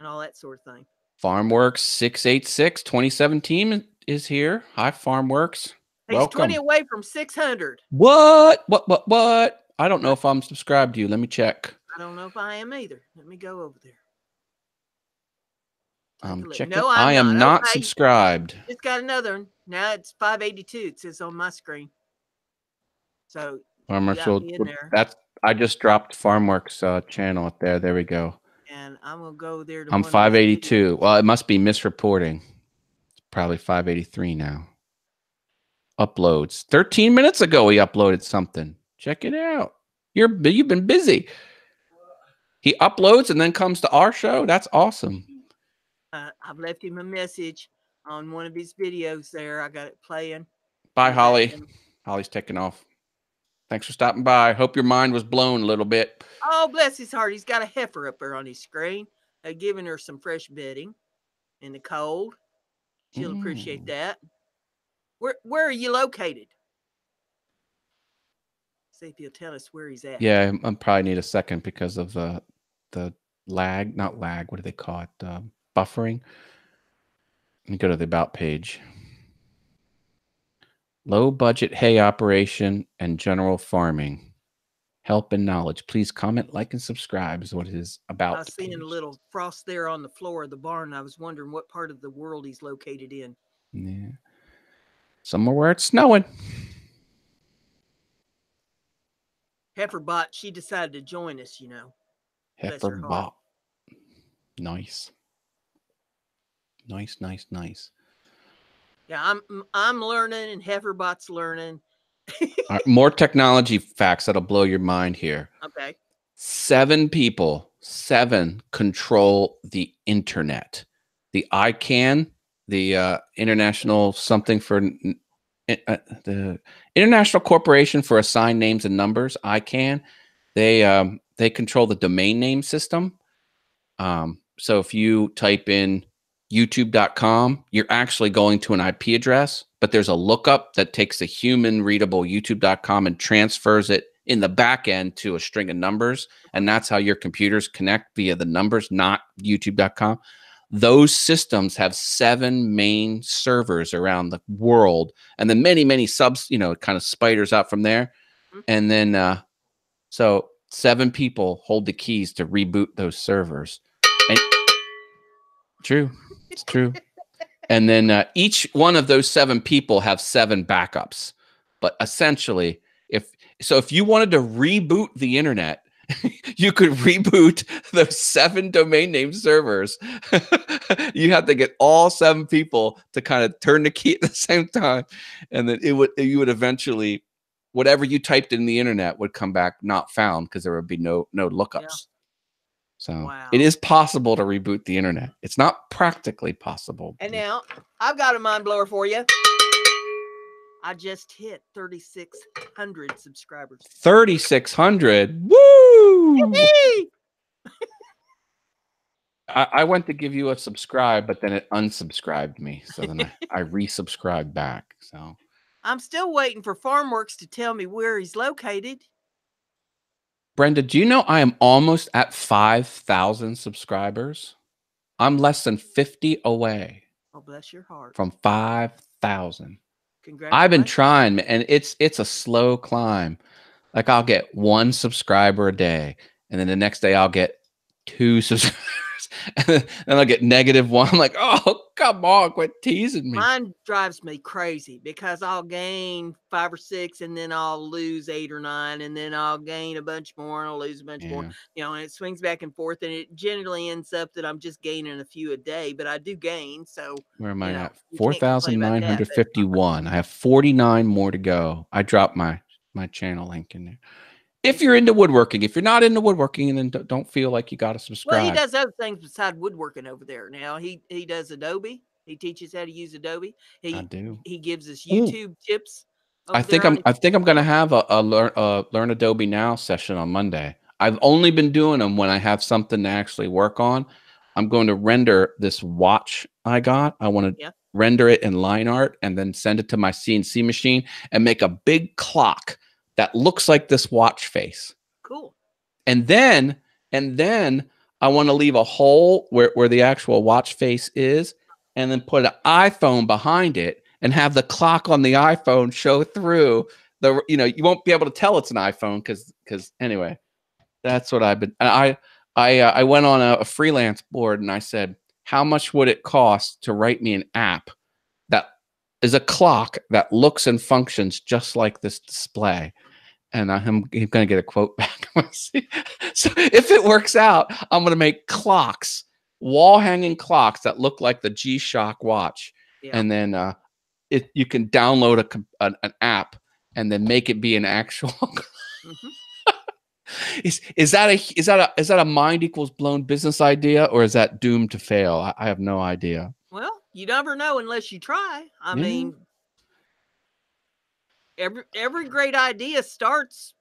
all that sort of thing. FarmWorks 686 2017 is here. Hi, FarmWorks. He's Welcome. 20 away from 600. What? I don't know if I'm subscribed to you. Let me check. I don't know if I am either. Let me go over there. Check no, I am not subscribed. It's got another one. Now it's 582. It says on my screen. So I just dropped FarmWorks channel up there. There we go. And I'm gonna go there to. I'm 582. Well, it must be misreporting. It's probably 583 now. Uploads. 13 minutes ago, he uploaded something. Check it out. You've been busy. He uploads and then comes to our show. That's awesome. I've left him a message on one of his videos there. I got it playing. Bye, Holly. Holly's taking off. Thanks for stopping by. Hope your mind was blown a little bit. Oh, bless his heart. He's got a heifer up there on his screen. Giving her some fresh bedding in the cold. She'll appreciate that. Where are you located? See if he'll tell us where he's at. Yeah, I probably need a second because of the lag. Not lag. What do they call it? Buffering. Let me go to the About page. Low budget hay operation and general farming. Help and knowledge. Please comment, like, and subscribe is what it is about. I was seeing a little frost there on the floor of the barn. I was wondering what part of the world he's located in. Yeah. Somewhere where it's snowing. Heiferbot, she decided to join us, you know. Heiferbot. Nice. Nice. Yeah, I'm learning and Heiferbot's learning. More technology facts that'll blow your mind here. Okay. 7 people control the internet. The ICANN, the International something for the International Corporation for Assigned Names and Numbers, ICANN. They control the domain name system. So if you type in youtube.com, you're actually going to an IP address, but there's a lookup that takes a human readable youtube.com and transfers it in the back end to a string of numbers. And that's how your computers connect via the numbers, not youtube.com. Those systems have 7 main servers around the world, and then many subs, kind of spiders out from there. And then, so 7 people hold the keys to reboot those servers. And true. It's true. And then each one of those 7 people have 7 backups. But essentially, if you wanted to reboot the internet, you could reboot those 7 domain name servers. You have to get all 7 people to kind of turn the key at the same time. And then you would eventually, whatever you typed in the internet would come back not found because there would be no lookups. Yeah. So It is possible to reboot the internet. It's not practically possible. And now I've got a mind blower for you. I just hit 3,600 subscribers. 3,600. Woo! I went to give you a subscribe, but then it unsubscribed me. So then I resubscribed back. So I'm still waiting for FarmWorks to tell me where he's located. Brenda, do you know I am almost at 5,000 subscribers? I'm less than 50 away. Oh, bless your heart. From 5,000. Congratulations. I've been trying, and it's a slow climb. Like I'll get 1 subscriber a day, and then the next day I'll get 2 subscribers. and I'll get -1. I'm like, oh, come on, quit teasing me. Mine drives me crazy because I'll gain 5 or 6 and then I'll lose 8 or 9 and then I'll gain a bunch more and I'll lose a bunch more, and it swings back and forth and it generally ends up that I'm just gaining a few a day, but I do gain. So, where am I at? you can't complain about that. 4,951. I have 49 more to go. I dropped my channel link in there. If you're into woodworking, if you're not into woodworking, then don't feel like you got to subscribe. Well, he does other things besides woodworking over there. Now he does Adobe. He teaches how to use Adobe. I do. He gives us YouTube tips. I think I'm gonna have a learn Adobe Now session on Monday. I've only been doing them when I have something to actually work on. I'm going to render this watch I got. I want to render it in line art and then send it to my CNC machine and make a big clock that looks like this watch face. Cool. And then I want to leave a hole where the actual watch face is, and then put an iPhone behind it and have the clock on the iPhone show through the, you won't be able to tell it's an iPhone because anyway, that's what I've been. I went on a freelance board and I said, how much would it cost to write me an app that is a clock that looks and functions just like this display? And I'm going to get a quote back. So if it works out, I'm going to make clocks, wall hanging clocks that look like the G-Shock watch. And then you can download an app and then make it be an actual. Is that a mind equals blown business idea, or is that doomed to fail? I have no idea. Well, you never know unless you try. I mean, every great idea starts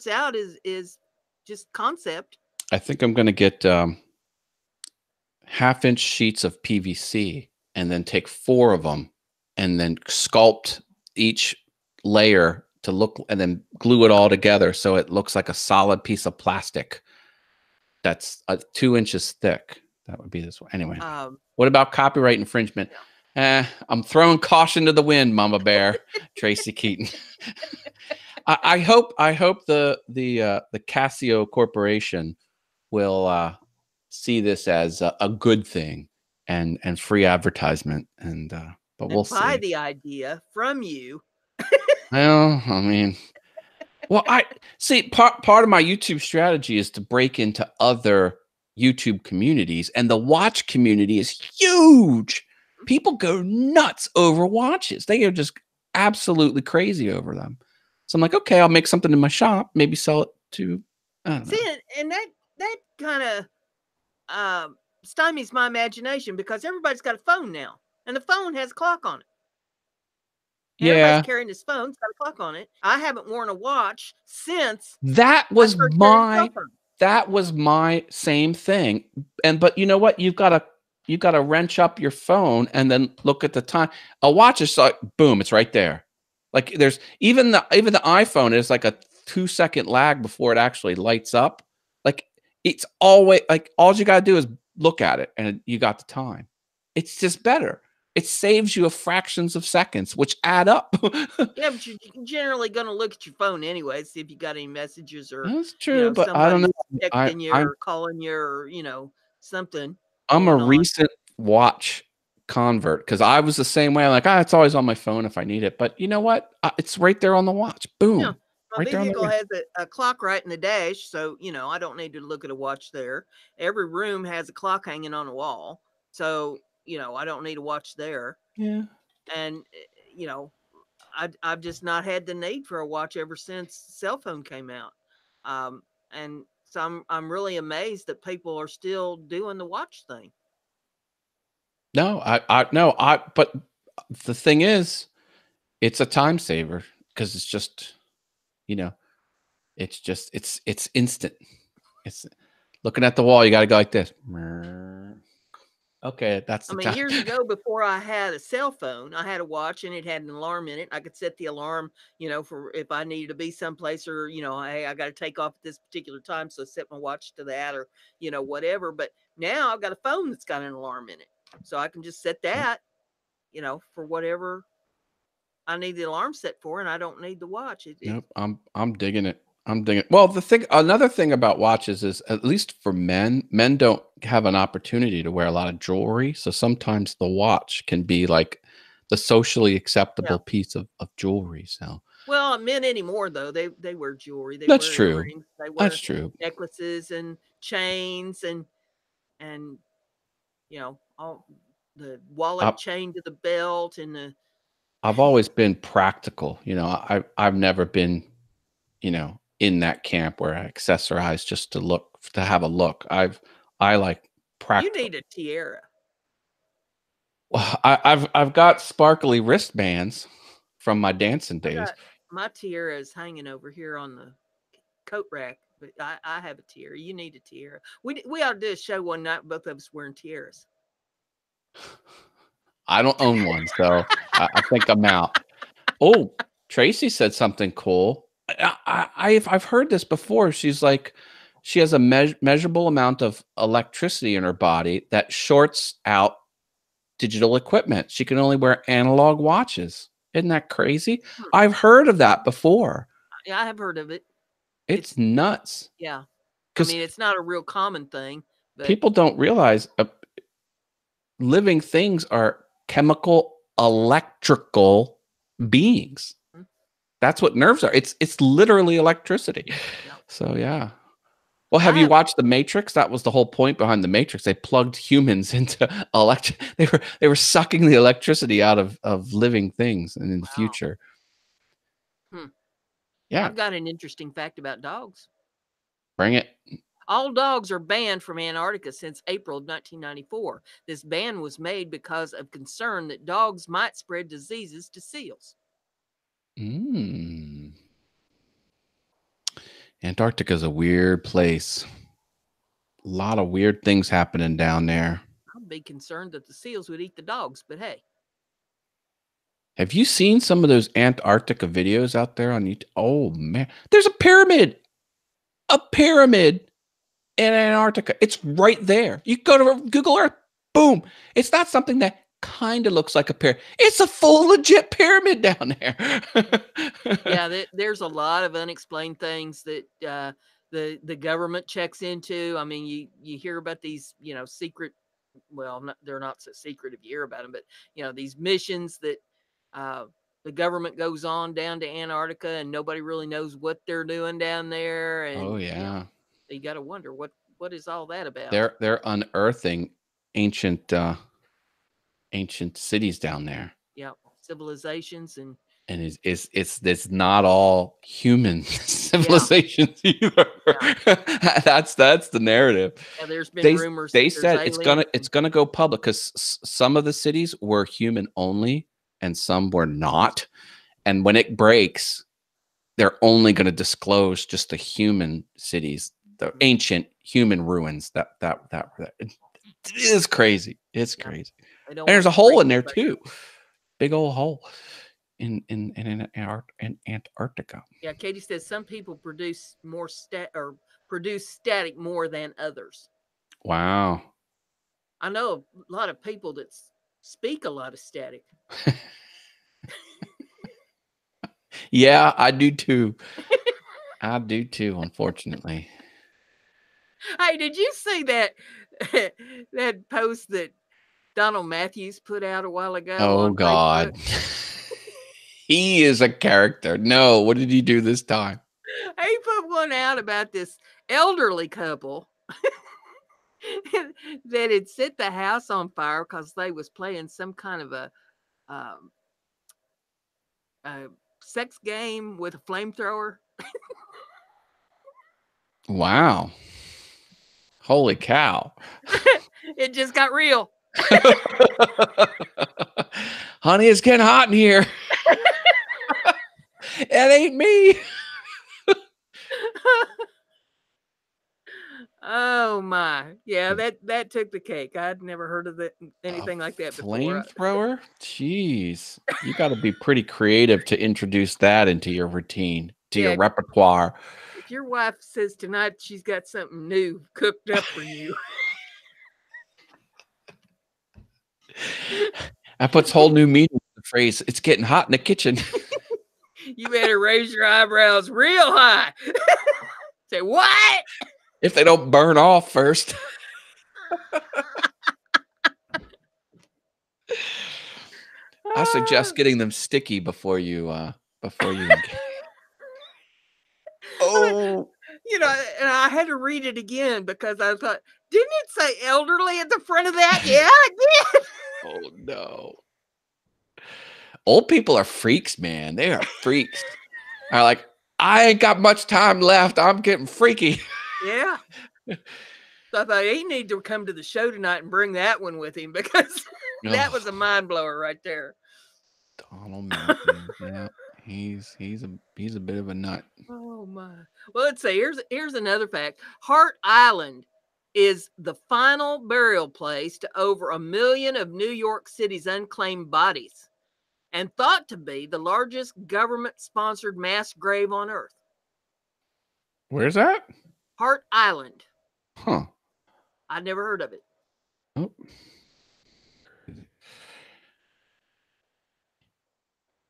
out is just concept. I think I'm going to get 1/2-inch sheets of PVC and then take 4 of them and then sculpt each layer to look, and then glue it all together so it looks like a solid piece of plastic that's 2 inches thick. That would be this one. Anyway, what about copyright infringement? I'm throwing caution to the wind, Mama Bear. Tracy Keaton. I hope the Casio Corporation will see this as a good thing and free advertisement, but we'll buy see. the idea from you. Well, I mean, I see part of my YouTube strategy is to break into other YouTube communities, and the watch community is huge. People go nuts over watches. They are just absolutely crazy over them. So I'm like, okay, I'll make something in my shop, maybe sell it to. I don't know. See, and that kind of stymies my imagination because everybody's got a phone now, and the phone has a clock on it. Everybody's carrying his phone, it's got a clock on it. I haven't worn a watch since that was my same thing. But you know what? You've got to wrench up your phone and then look at the time. A watch is like boom, it's right there. Like there's even the iPhone is like a 2-second lag before it actually lights up. Like it's always like all you gotta do is look at it and you got the time. It's just better. It saves you a fractions of seconds, which add up. Yeah, but you're generally going to look at your phone anyway, see if you got any messages or that's true, but I don't know. Texting you or calling you or something. I'm a recent watch convert because I was the same way. I'm like, it's always on my phone if I need it. But you know what? It's right there on the watch. Boom. Yeah, my vehicle has a clock right in the dash, so I don't need to look at a watch there. Every room has a clock hanging on the wall, so I don't need a watch there. Yeah. And I've just not had the need for a watch ever since cell phone came out. And so I'm really amazed that people are still doing the watch thing. No, but the thing is, it's a time saver because it's just, it's instant. It's looking at the wall. You got to go like this. Okay, that's the time. Years ago, before I had a cell phone, I had a watch and it had an alarm in it. I could set the alarm, for if I needed to be someplace or, hey, I got to take off at this particular time. So set my watch to that or, whatever. But now I've got a phone that's got an alarm in it. So I can just set that, for whatever I need the alarm set for, and I don't need the watch. Nope, I'm digging it. I'm thinking. Well, another thing about watches is, at least for men don't have an opportunity to wear a lot of jewelry. So sometimes the watch can be like the socially acceptable piece of jewelry. So, well, men anymore though, they wear jewelry, they that's wear true. earrings, they That's wear true. necklaces and chains and all the wallet I, chain to the belt and the I've always been practical. I've never been, in that camp where I accessorize just to have a look. I like you practical. need a tiara. Well, I've got sparkly wristbands from my dancing I days. got my tiara is hanging over here on the coat rack, but I have a tiara. You need a tiara. We ought to do a show one night, both of us wearing tiaras. I don't own one, so I think I'm out. Oh, Tracy said something cool. I've heard this before. She's like, she has a measurable amount of electricity in her body that shorts out digital equipment. She can only wear analog watches. Isn't that crazy? I've heard of that before. Yeah, I have heard of it. It's nuts. Yeah. I Because mean, it's not a real common thing, but people don't realize living things are chemical, electrical beings. That's what nerves are. It's literally electricity. yeah. So yeah. Well, have you watched The Matrix? That was the whole point behind The Matrix. They plugged humans into They were sucking the electricity out of living things, and in the future. Yeah. I've got an interesting fact about dogs. Bring it. All dogs are banned from Antarctica since April of 1994. This ban was made because of concern that dogs might spread diseases to seals. Antarctica is a weird place. A lot of weird things happening down there. I'd be concerned that the seals would eat the dogs, but hey. Have you seen some of those Antarctica videos out there on YouTube? Oh man, there's a pyramid. A pyramid in Antarctica. It's right there. You go to Google Earth, boom. It's not something that kind of looks like a pyramid. It's a full legit pyramid down there. Yeah, there's a lot of unexplained things that the government checks into. I mean, you hear about these, secret. Well, they're not so secret if you hear about them, but these missions that the government goes on down to Antarctica, and nobody really knows what they're doing down there. And oh yeah, you got to wonder what is all that about. They're unearthing ancient cities down there. Yeah, civilizations and it's not all human civilizations either. Yeah. That's the narrative. Yeah, there's been rumors. They said it's gonna go public because some of the cities were human only and some were not. And when it breaks, they're only going to disclose just the human cities, the ancient human ruins. That it is crazy. It's crazy. And there's a hole in there too. Big old hole in Antarctica. Yeah, Katie says some people produce static more than others. Wow. I know a lot of people that speak a lot of static. Yeah, I do too. I do too, unfortunately. Hey, did you see that that post that Donald Matthews put out a while ago? Oh God. He is a character. No, what did he do this time? He put one out about this elderly couple that had set the house on fire because they was playing some kind of a sex game with a flamethrower. Wow. Holy cow. It just got real. Honey, it's getting hot in here. It ain't me. Oh my. Yeah, that took the cake. I'd never heard of anything like that before. Flamethrower? Jeez. You got to be pretty creative to introduce that into your routine, to your repertoire. If your wife says tonight she's got something new cooked up for you. That puts whole new meaning in the phrase, it's getting hot in the kitchen. You better raise your eyebrows real high. Say, what? If they don't burn off first. I suggest getting them sticky before you engage. Oh. You know, and I had to read it again because I thought, didn't it say elderly at the front of that? Yeah, it did. Oh, no. Old people are freaks, man. They are freaks. Are like, I ain't got much time left. I'm getting freaky. Yeah. So I thought he needed to come to the show tonight and bring that one with him because that was a mind blower right there. Donald Matthews. Yeah. He's a bit of a nut. Oh my. Well, let's say here's another fact. Hart Island is the final burial place to over 1 million of New York City's unclaimed bodies and thought to be the largest government-sponsored mass grave on Earth. Where's that? Hart Island. Huh. I'd never heard of it. Oh.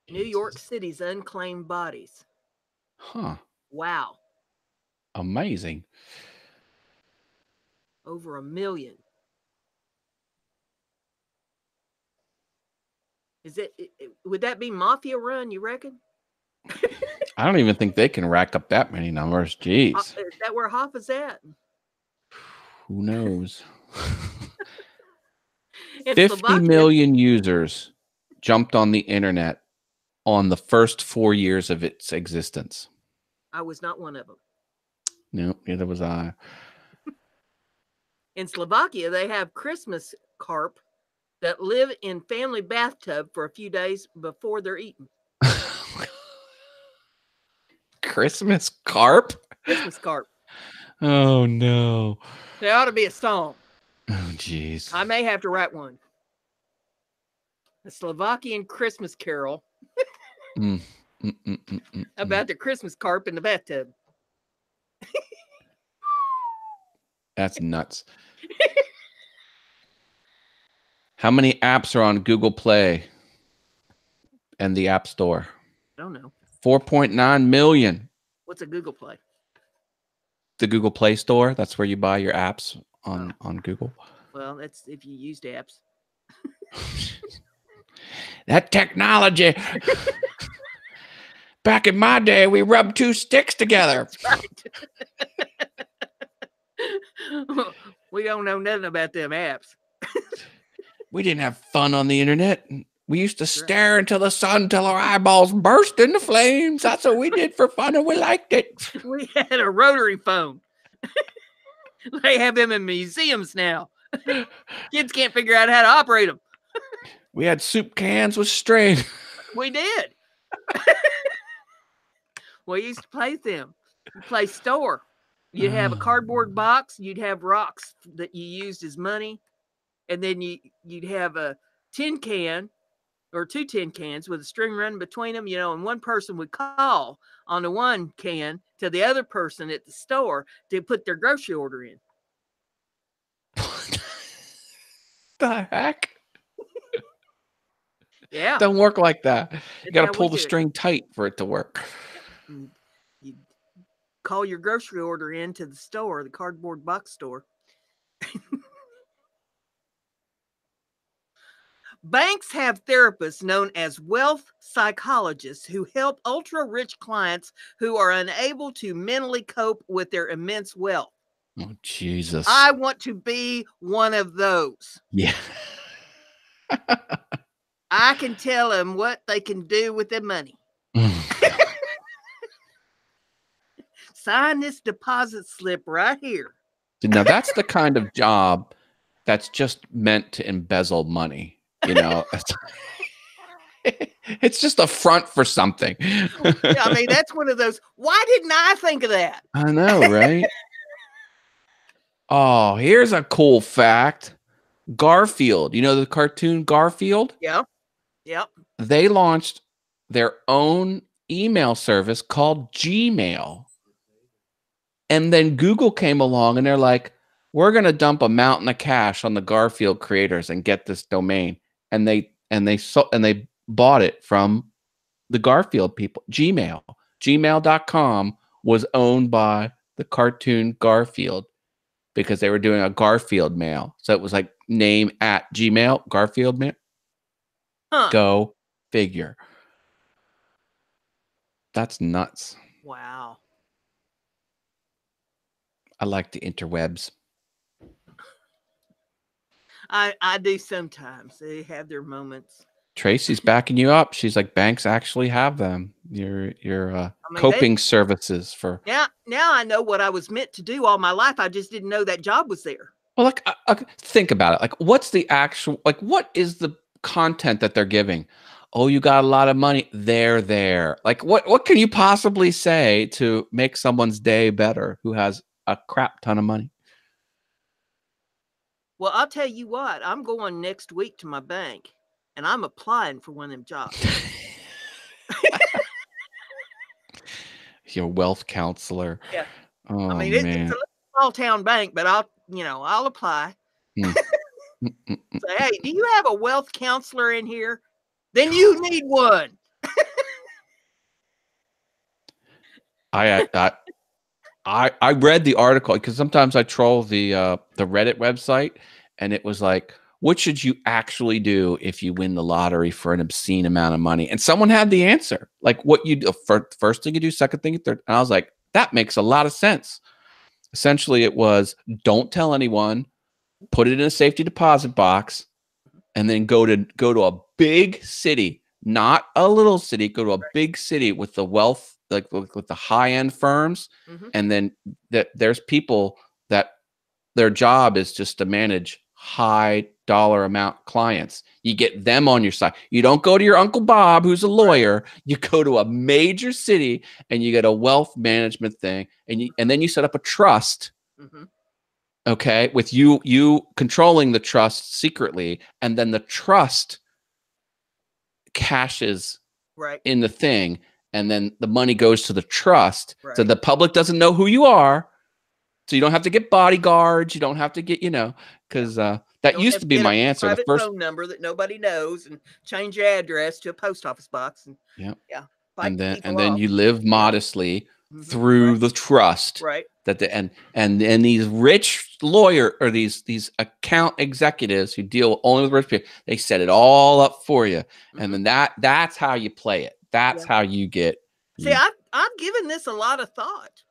New York City's unclaimed bodies. Huh. Wow. Amazing. Over 1 million. Would that be mafia run, you reckon? I don't even think they can rack up that many numbers. Jeez. Is that where Haas is at? Who knows? 50 Slovakia, million users jumped on the internet on the first 4 years of its existence. I was not one of them. No, neither was I. In Slovakia, they have Christmas carp that live in family bathtub for a few days before they're eaten. Christmas carp? Christmas carp. Oh, no. There ought to be a song. Oh, jeez. I may have to write one. A Slovakian Christmas carol about the Christmas carp in the bathtub. That's nuts. How many apps are on Google Play and the App Store? I don't know. 4.9 million. What's a Google Play? The Google Play Store. That's where you buy your apps on Google. Well, that's if you used apps. That technology. Back in my day, we rubbed 2 sticks together. That's right. We don't know nothing about them apps. We didn't have fun on the internet. We used to stare into the sun till our eyeballs burst into flames. That's what we did for fun, and we liked it. We had a rotary phone. They have them in museums now. Kids can't figure out how to operate them. We had soup cans with string. We did. We used to play them. You play store. You'd have a cardboard box. You'd have rocks that you used as money. And then you'd have a tin can or 2 tin cans with a string running between them, and one person would call on the one can to the other person at the store to put their grocery order in. The heck? Yeah. Don't work like that. You got to pull the string tight for it to work. You call your grocery order in to the store, the cardboard box store. Banks have therapists known as wealth psychologists who help ultra-rich clients who are unable to mentally cope with their immense wealth. Oh, Jesus. I want to be one of those. Yeah. I can tell them what they can do with their money. Sign this deposit slip right here. Now, that's the kind of job that's just meant to embezzle money. It's just a front for something. I mean, that's one of those. Why didn't I think of that? I know, right? Oh, here's a cool fact. Garfield, the cartoon Garfield? Yeah. Yep. They launched their own email service called Gmail. And then Google came along and they're like, we're going to dump a mountain of cash on the Garfield creators and get this domain. And they bought it from the Garfield people. Gmail.com was owned by the cartoon Garfield because they were doing a Garfield mail. So it was like name at Gmail, Garfield mail. Huh. Go figure. That's nuts. Wow. I like the interwebs. I do sometimes. They have their moments. Tracy's backing you up. She's like, banks actually have them. Your coping services for. Now I know what I was meant to do all my life. I just didn't know that job was there. Well, like, think about it. Like, what's the actual, like, what is the content that they're giving? Oh, you got a lot of money. They're there. Like, what can you possibly say to make someone's day better who has a crap ton of money? Well, I'll tell you what. I'm going next week to my bank, and I'm applying for one of them jobs. Your wealth counselor. Yeah. Oh, I mean, man. it's a small town bank, but I'll apply. Say, hey, do you have a wealth counselor in here? Then you need one. I read the article because sometimes I troll the Reddit website, and it was like, what should you actually do if you win the lottery for an obscene amount of money? And someone had the answer, like what you do, first thing you do, second thing, third. And I was like, that makes a lot of sense. Essentially, it was don't tell anyone, put it in a safety deposit box, and then go to a big city, not a little city. Go to a big city with the wealth, like with the high end firms, and then there's people that their job is just to manage high dollar amount clients. You get them on your side. You don't go to your Uncle Bob, who's a lawyer. You go to a major city and you get a wealth management thing, and then you set up a trust. Okay, with you controlling the trust secretly, and then the trust cashes in the thing, and then the money goes to the trust. So the public doesn't know who you are. So you don't have to get bodyguards. You don't have to get, because that used to be my answer. The first phone number that nobody knows, and change your address to a post office box. And and then you live modestly through the trust. That and these rich lawyer or these account executives who deal only with rich people, they set it all up for you, and then that's how you play it. That's how you get. See, I've given this a lot of thought.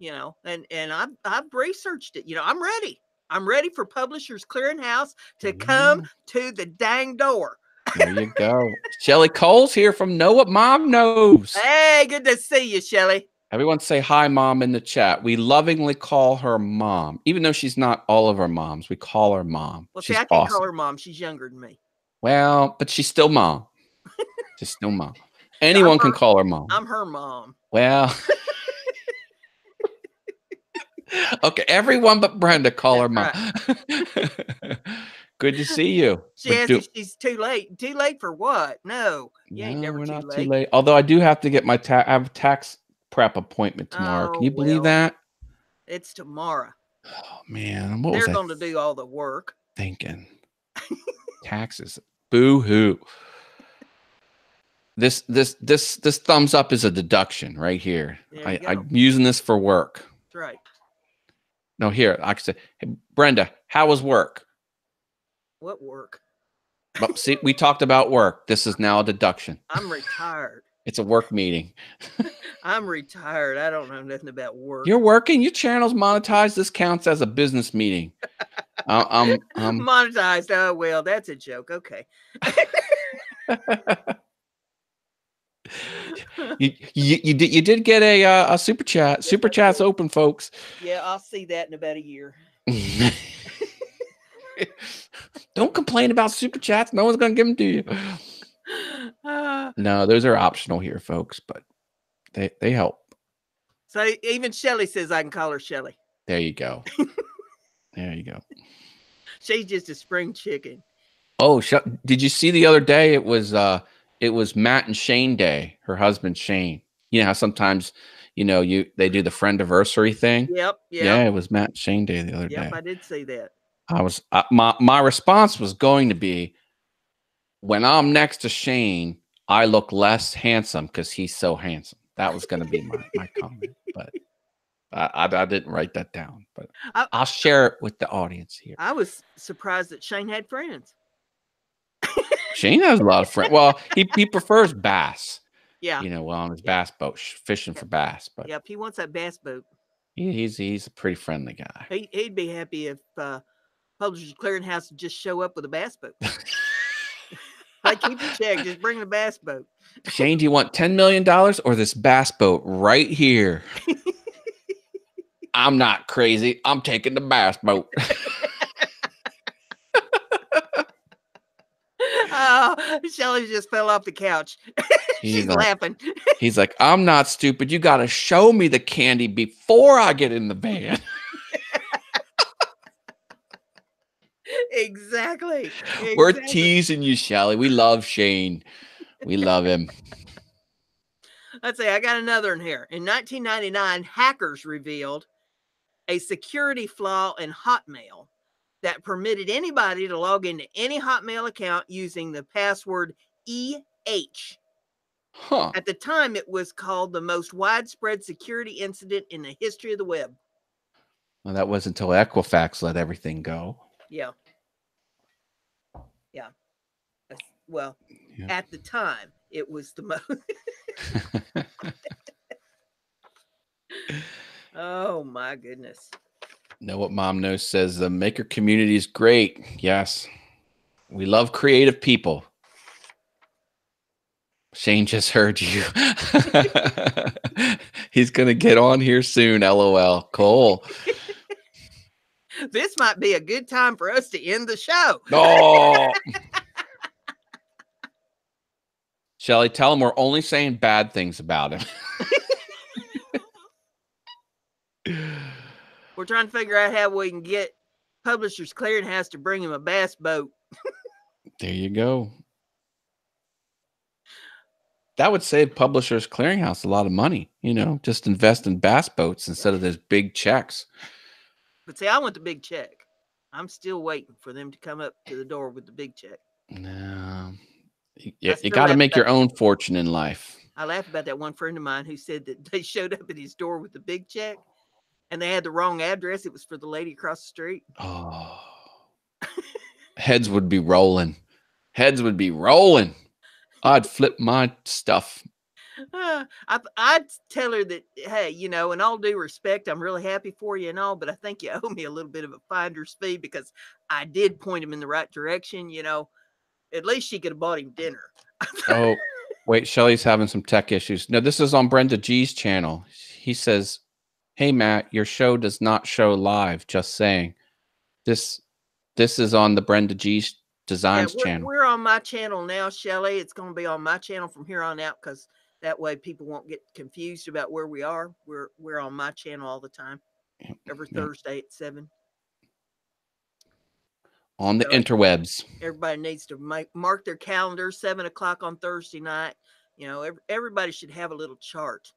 And I've researched it. I'm ready. I'm ready for Publishers Clearinghouse to come to the dang door. There you go. Shelly Cole's here from Know What Mom Knows. Hey, good to see you, Shelly. Everyone say hi, Mom, in the chat. We lovingly call her Mom. Even though she's not all of our moms, we call her Mom. Well, see, I can't call her Mom. She's younger than me. Well, but she's still Mom. She's still Mom. Anyone can call her Mom. I'm her mom. Well... Okay, everyone but Brenda call her Mom. Good to see you. She asked if she's too late. Too late for what? No, you ain't never too late. Although I do have to get my I have a tax prep appointment tomorrow. Can you believe that? It's tomorrow. Oh man, they're going to do all the work. Thinking taxes. Boo hoo. This thumbs up is a deduction right here. I'm using this for work. That's right. No, here, I can say, hey, Brenda, how was work? What work? Well, see, we talked about work. This is now a deduction. I'm retired. It's a work meeting. I'm retired. I don't know nothing about work. You're working. Your channel's monetized. This counts as a business meeting. Monetized. Oh, well, that's a joke. Okay. You did get a super chat. Super chat's open, folks. Yeah, I'll see that in about a year. Don't complain about super chats. No one's gonna give them to you. No, those are optional here, folks, but they help. So even Shelly says I can call her Shelly. There you go. There you go. She's just a spring chicken. Oh, did you see the other day? It was Matt and Shane Day, her husband Shane. You know how sometimes, they do the friendiversary thing? Yep. Yeah, it was Matt and Shane Day the other day. Yep, I did see that. My response was going to be, when I'm next to Shane, I look less handsome because he's so handsome. That was going to be my comment, but I didn't write that down. But I'll share it with the audience here. I was surprised that Shane had friends. Shane has a lot of friends. Well, he prefers bass. Yeah. On his bass boat, fishing for bass. But yep, he wants that bass boat. He's a pretty friendly guy. He'd be happy if Publishers Clearinghouse would just show up with a bass boat. Like, keep your check, just bring the bass boat. Shane, do you want $10 million or this bass boat right here? I'm not crazy. I'm taking the bass boat. Oh, Shelly just fell off the couch. She's laughing. He's like, I'm not stupid. You got to show me the candy before I get in the van. Exactly. We're teasing you, Shelly. We love Shane. We love him. Let's see. I got another in here. In 1999, hackers revealed a security flaw in Hotmail that permitted anybody to log into any Hotmail account using the password EH. Huh. At the time, it was called the most widespread security incident in the history of the web. Well, that was until Equifax let everything go. Yeah. Yeah. Well, yeah. At the time, it was the most. Oh, my goodness. Know what Mom Knows says, the maker community is great. Yes. We love creative people. Shane just heard you. He's going to get on here soon. LOL. Cole. This might be a good time for us to end the show. Oh. Shelly, tell him we're only saying bad things about him. We're trying to figure out how we can get Publishers Clearinghouse to bring him a bass boat. There you go. That would save Publishers Clearinghouse a lot of money. Just invest in bass boats instead of those big checks. But see, I want the big check. I'm still waiting for them to come up to the door with the big check. No. You got to make your own fortune in life. I laugh about that one friend of mine who said that they showed up at his door with the big check and they had the wrong address. It was for the lady across the street. Oh. Heads would be rolling. Heads would be rolling. I'd flip my stuff. I'd tell her that, hey, in all due respect, I'm really happy for you and all, but I think you owe me a little bit of a finder's fee because I did point him in the right direction. At least she could have bought him dinner. Oh, wait, Shelly's having some tech issues. No, this is on BrendaG's channel. He says, hey, Matt, your show does not show live. Just saying. This is on the BrendaG's Designs channel. We're on my channel now, Shelly. It's going to be on my channel from here on out because that way people won't get confused about where we are. We're on my channel all the time. Every Thursday at 7. On the interwebs. Everybody needs to mark their calendar, 7 o'clock on Thursday night. Everybody should have a little chart.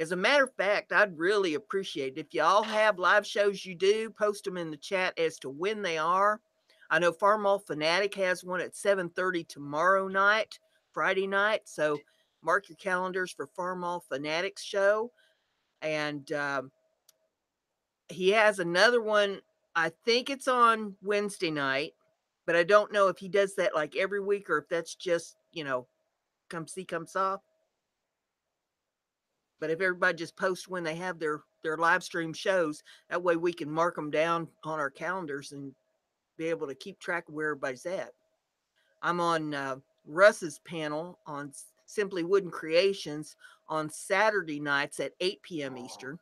As a matter of fact, I'd really appreciate it if you all have live shows you do, post them in the chat as to when they are. I know Farmall Fanatic has one at 7:30 tomorrow night, Friday night. So mark your calendars for Farmall Fanatic's show. And he has another one. I think it's on Wednesday night, but I don't know if he does that like every week or if that's just, come see, come saw. But if everybody just posts when they have their live stream shows, that way we can mark them down on our calendars and be able to keep track of where everybody's at. I'm on Russ's panel on Simply Wooden Creations on Saturday nights at 8 p.m. Eastern.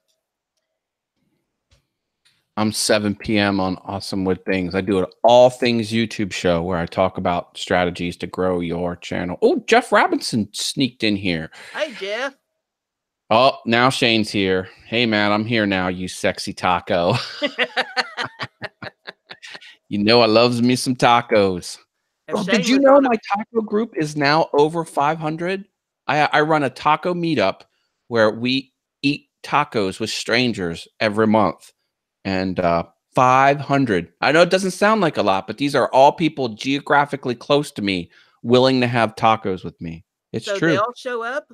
I'm 7 p.m. on Awesome Wood Things. I do an all things YouTube show where I talk about strategies to grow your channel. Oh, Jeff Robinson sneaked in here. Hey, Jeff. Oh, now Shane's here. Hey, man, I'm here now, you sexy taco. I loves me some tacos. Oh, did you know my taco group is now over 500? I run a taco meetup where we eat tacos with strangers every month. And 500. I know it doesn't sound like a lot, but these are all people geographically close to me willing to have tacos with me. It's so true. they all show up?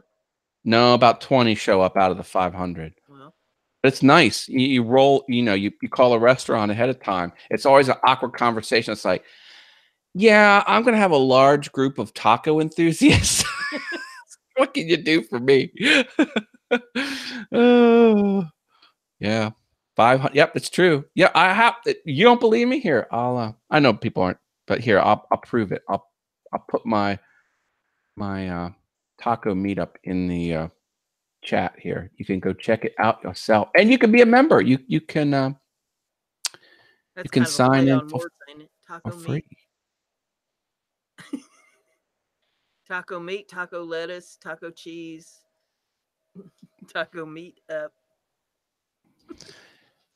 No, about 20 show up out of the 500. Well, but it's nice. You roll, you call a restaurant ahead of time. It's always an awkward conversation. It's like, yeah, I'm going to have a large group of taco enthusiasts. What can you do for me? Oh, yeah. 500. Yep, it's true. Yeah, I have. You don't believe me? Here, I know people aren't, but here, I'll prove it. I'll put my taco meetup in the chat here. You can go check it out yourself, and you can be a member. You can that's you can kind of a sign play in on words, ain't it? for Taco free. meat. Taco meat, taco lettuce, taco cheese, taco meat up.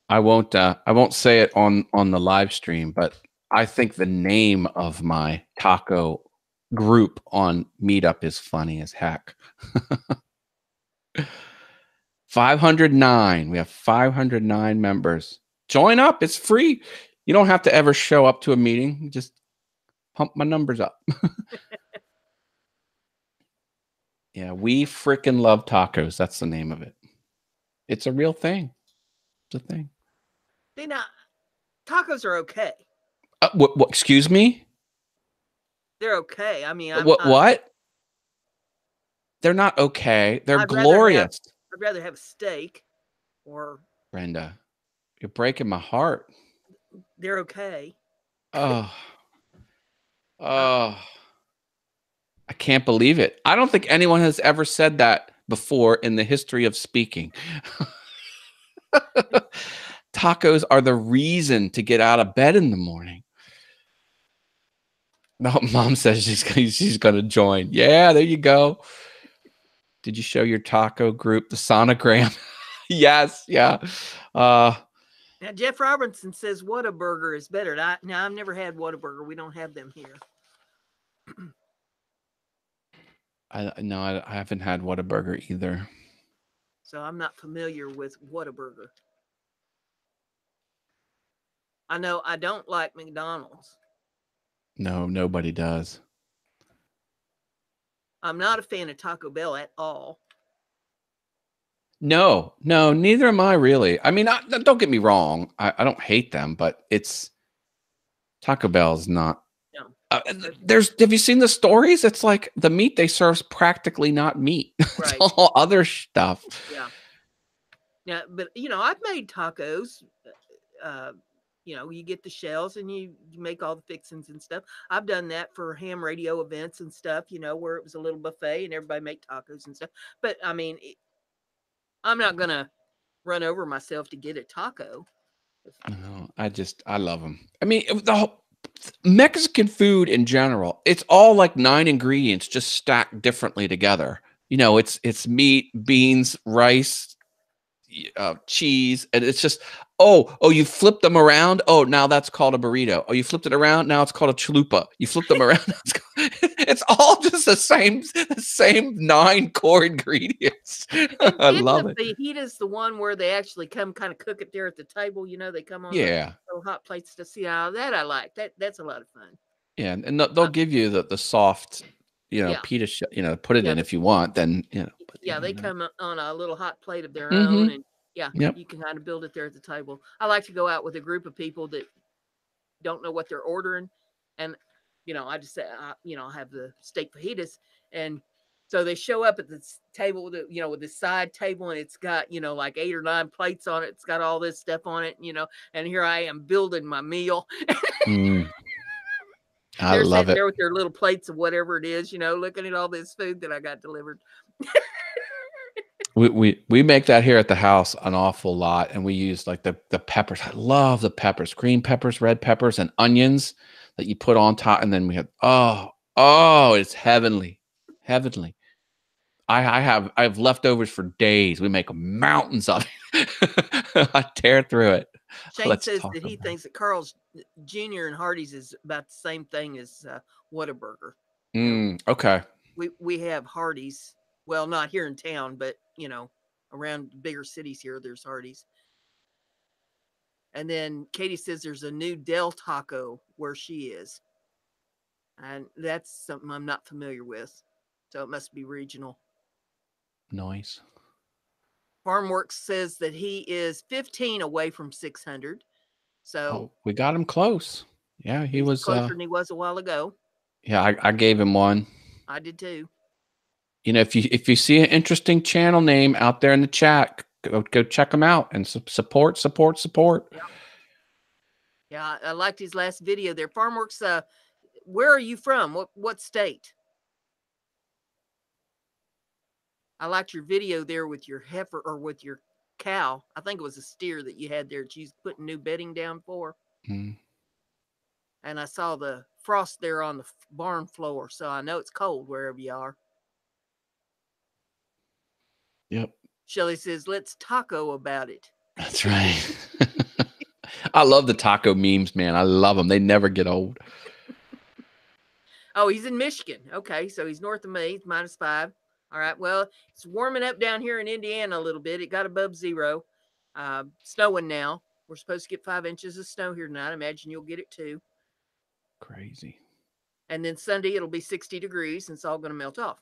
I won't say it on the live stream, but I think the name of my taco group on Meetup is funny as heck. 509. We have 509 members. Join up. It's free. You don't have to ever show up to a meeting. You just pump my numbers up. Yeah, we freaking love tacos. That's the name of it. It's a real thing. It's a thing. See, now, tacos are okay. What? Excuse me? They're okay. I mean, What? They're not okay. They're I'd glorious. I'd rather have a steak or... Brenda, you're breaking my heart. They're okay. Oh. I can't believe it. I don't think anyone has ever said that before in the history of speaking. Tacos are the reason to get out of bed in the morning. No, Mom says she's going to join. Yeah, there you go. Did you show your taco group the sonogram? Yes, yeah. Now, Jeff Robinson says Whataburger is better. Now, I've never had Whataburger. We don't have them here. I haven't had Whataburger either. So I'm not familiar with Whataburger. I know I don't like McDonald's. No, nobody does. I'm not a fan of Taco Bell at all. No, neither am I really. I mean, don't get me wrong. I don't hate them, but it's Taco Bell's not. No. Have you seen the stories? It's like the meat they serve is practically not meat. It's Right. all other stuff. Yeah. Yeah, but I've made tacos. You get the shells and you make all the fixings and stuff. I've done that for ham radio events and stuff, where it was a little buffet and everybody make tacos and stuff. But I mean, I'm not going to run over myself to get a taco. No, I love them. I mean, the whole Mexican food in general, it's all like 9 ingredients just stacked differently together. It's meat, beans, rice, cheese, and it's just you flip them around. Oh, now that's called a burrito. Oh, you flipped it around. Now it's called a chalupa. You flipped them around. It's all just the same 9 core ingredients. I love it. The fajitas, the one where they actually come kind of cook it there at the table. They come on the hot plates to see how that I like. That's a lot of fun. Yeah, and they'll give you the soft, pita, put it in if you want. Then they come on a little hot plate of their own, and you can kind of build it there at the table. I like to go out with a group of people that don't know what they're ordering, and I just say, I have the steak fajitas, and so they show up at this table with with this side table, and it's got like 8 or 9 plates on it. It's got all this stuff on it, and here I am building my meal. I love it. There with their little plates of whatever it is, looking at all this food that I got delivered. We make that here at the house an awful lot, and we use like the peppers. I love the peppers, green peppers, red peppers, and onions that you put on top, and then we have it's heavenly. I have leftovers for days. We make mountains of it. I tear through it. Shane says that he thinks that Carl's Jr. and Hardee's is about the same thing as Whataburger. Okay. We have Hardee's. Well, not here in town, but around bigger cities here, there's Hardee's. And then Katie says there's a new Del Taco where she is. And that's something I'm not familiar with. So it must be regional. Nice. FarmWorks says that he is 15 away from 600. So we got him close. Yeah, he he's was closer than he was a while ago. Yeah, I gave him one. I did too. You know, if you see an interesting channel name out there in the chat, go check him out and support. Yeah. Yeah, I liked his last video there. FarmWorks, where are you from? What state? I liked your video there with your heifer or with your cow. I think it was a steer that you had there that you putting new bedding down for. Mm. And I saw the frost there on the barn floor, so I know it's cold wherever you are. Yep. Shelly says, let's taco about it. That's right. I love the taco memes, man. I love them. They never get old. Oh, he's in Michigan. Okay, so he's north of me. It's -5. All right, well, it's warming up down here in Indiana a little bit. It got above 0. Snowing now. We're supposed to get 5 inches of snow here tonight. I imagine you'll get it too. Crazy. And then Sunday, it'll be 60 degrees and it's all going to melt off.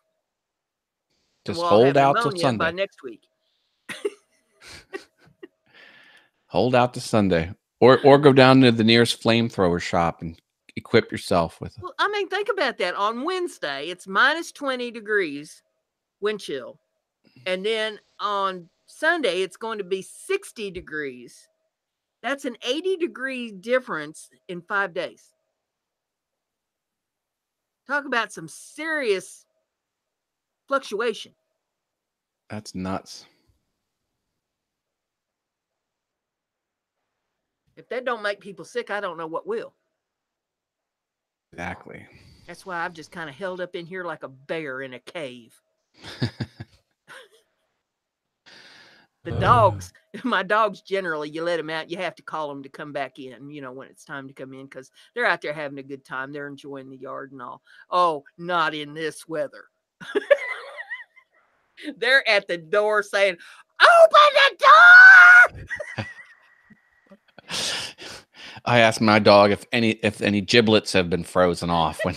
Just we'll all hold have out till pneumonia by Sunday. next week. Hold out to Sunday. Or go down to the nearest flamethrower shop and equip yourself with it. Well, I mean, think about that. On Wednesday, it's -20 degrees wind chill. And then on Sunday, it's going to be 60 degrees. That's an 80-degree difference in 5 days. Talk about some serious fluctuation. That's nuts. If that don't make people sick, I don't know what will. Exactly. That's why I've just kind of held up in here like a bear in a cave. The dogs, my dogs generally, you let them out, you have to call them to come back in, when it's time to come in because they're out there having a good time. They're enjoying the yard and all. Oh, not in this weather. They're at the door saying, open the door! I asked my dog if any giblets have been frozen off when.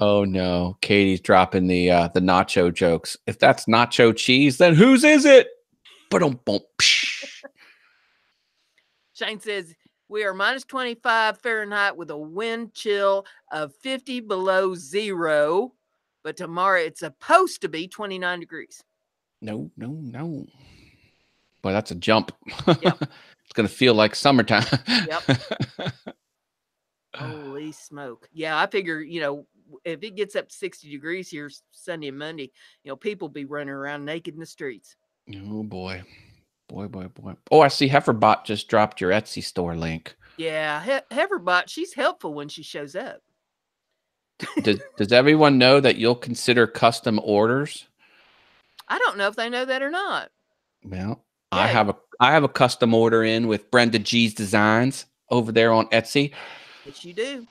Oh no, Katie's dropping the nacho jokes. If that's nacho cheese, then whose is it? Shane says we are -25 Fahrenheit with a wind chill of 50 below 0, but tomorrow it's supposed to be 29 degrees. No. Boy, that's a jump. Yep. It's going to feel like summertime. Yep. Holy smoke. Yeah, I figure, if it gets up to 60 degrees here Sunday and Monday, people be running around naked in the streets. Oh, boy. Boy. Oh, I see Heiferbot just dropped your Etsy store link. Yeah, Heiferbot, she's helpful when she shows up. Does everyone know that you'll consider custom orders? I don't know if they know that or not. Well, yeah. I have a custom order in with BrendaG's Designs over there on Etsy. Yes, you do.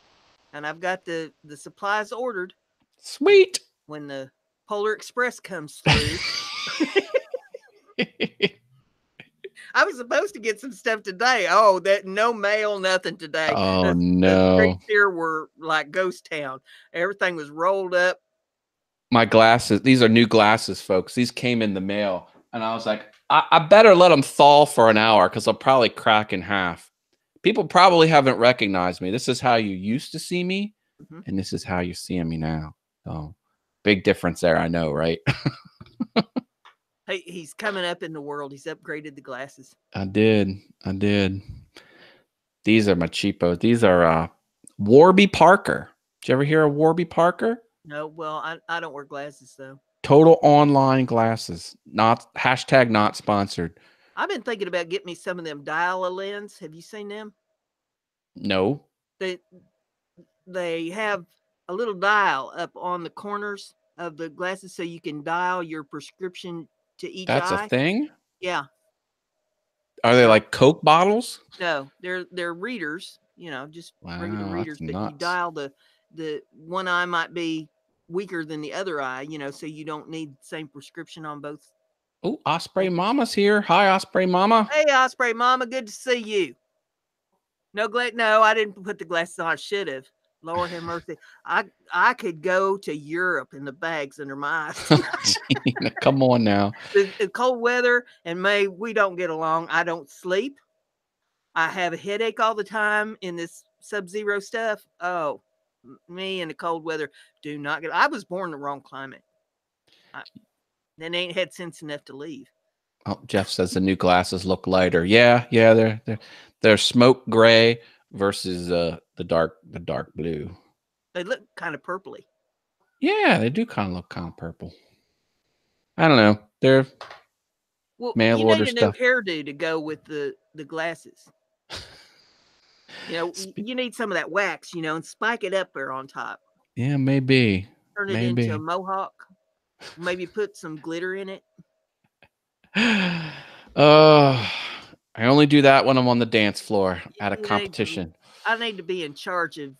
And I've got the supplies ordered. Sweet. When the Polar Express comes through. I was supposed to get some stuff today. Oh, no mail, nothing today. Oh, no. The streets here were like ghost town. Everything was rolled up. My glasses, these are new glasses, folks. These came in the mail. And I was like, I better let them thaw for an hour because they'll probably crack in half. People probably haven't recognized me. This is how you used to see me. Mm-hmm. And this is how you're seeing me now. So big difference there, I know, right? Hey, he's coming up in the world. He's upgraded the glasses. I did. These are my cheapos. These are Warby Parker. Did you ever hear of Warby Parker? No, well, I don't wear glasses though. Total online glasses. Not sponsored. I've been thinking about getting me some of them dial-a-lens. Have you seen them? No. They have a little dial up on the corners of the glasses so you can dial your prescription to each eye. That's a thing? Yeah. Are they like Coke bottles? No, they're readers, just regular readers, but nuts. you dial the one eye might be weaker than the other eye, so you don't need the same prescription on both. Oh, Osprey Mama's here. Hi, Osprey Mama. Hey, Osprey Mama. Good to see you. No, no, I didn't put the glasses on. I should have. Lord have mercy. I could go to Europe in the bags under my eyes. Come on now. The cold weather and May, we don't get along. I don't sleep. I have a headache all the time in this sub-zero stuff. Oh, me and the cold weather do not get. I was born in the wrong climate. Then ain't had sense enough to leave. Oh, Jeff says the new glasses look lighter. Yeah, they're smoke gray versus the dark blue. They look kind of purpley. Yeah, they do kind of look kind of purple. I don't know. They're mail order stuff. You need a new hairdo to go with the glasses. You need some of that wax, and spike it up there on top. Yeah, maybe. Turn it into a mohawk. Maybe put some glitter in it. I only do that when I'm on the dance floor at a competition. I need to be in charge of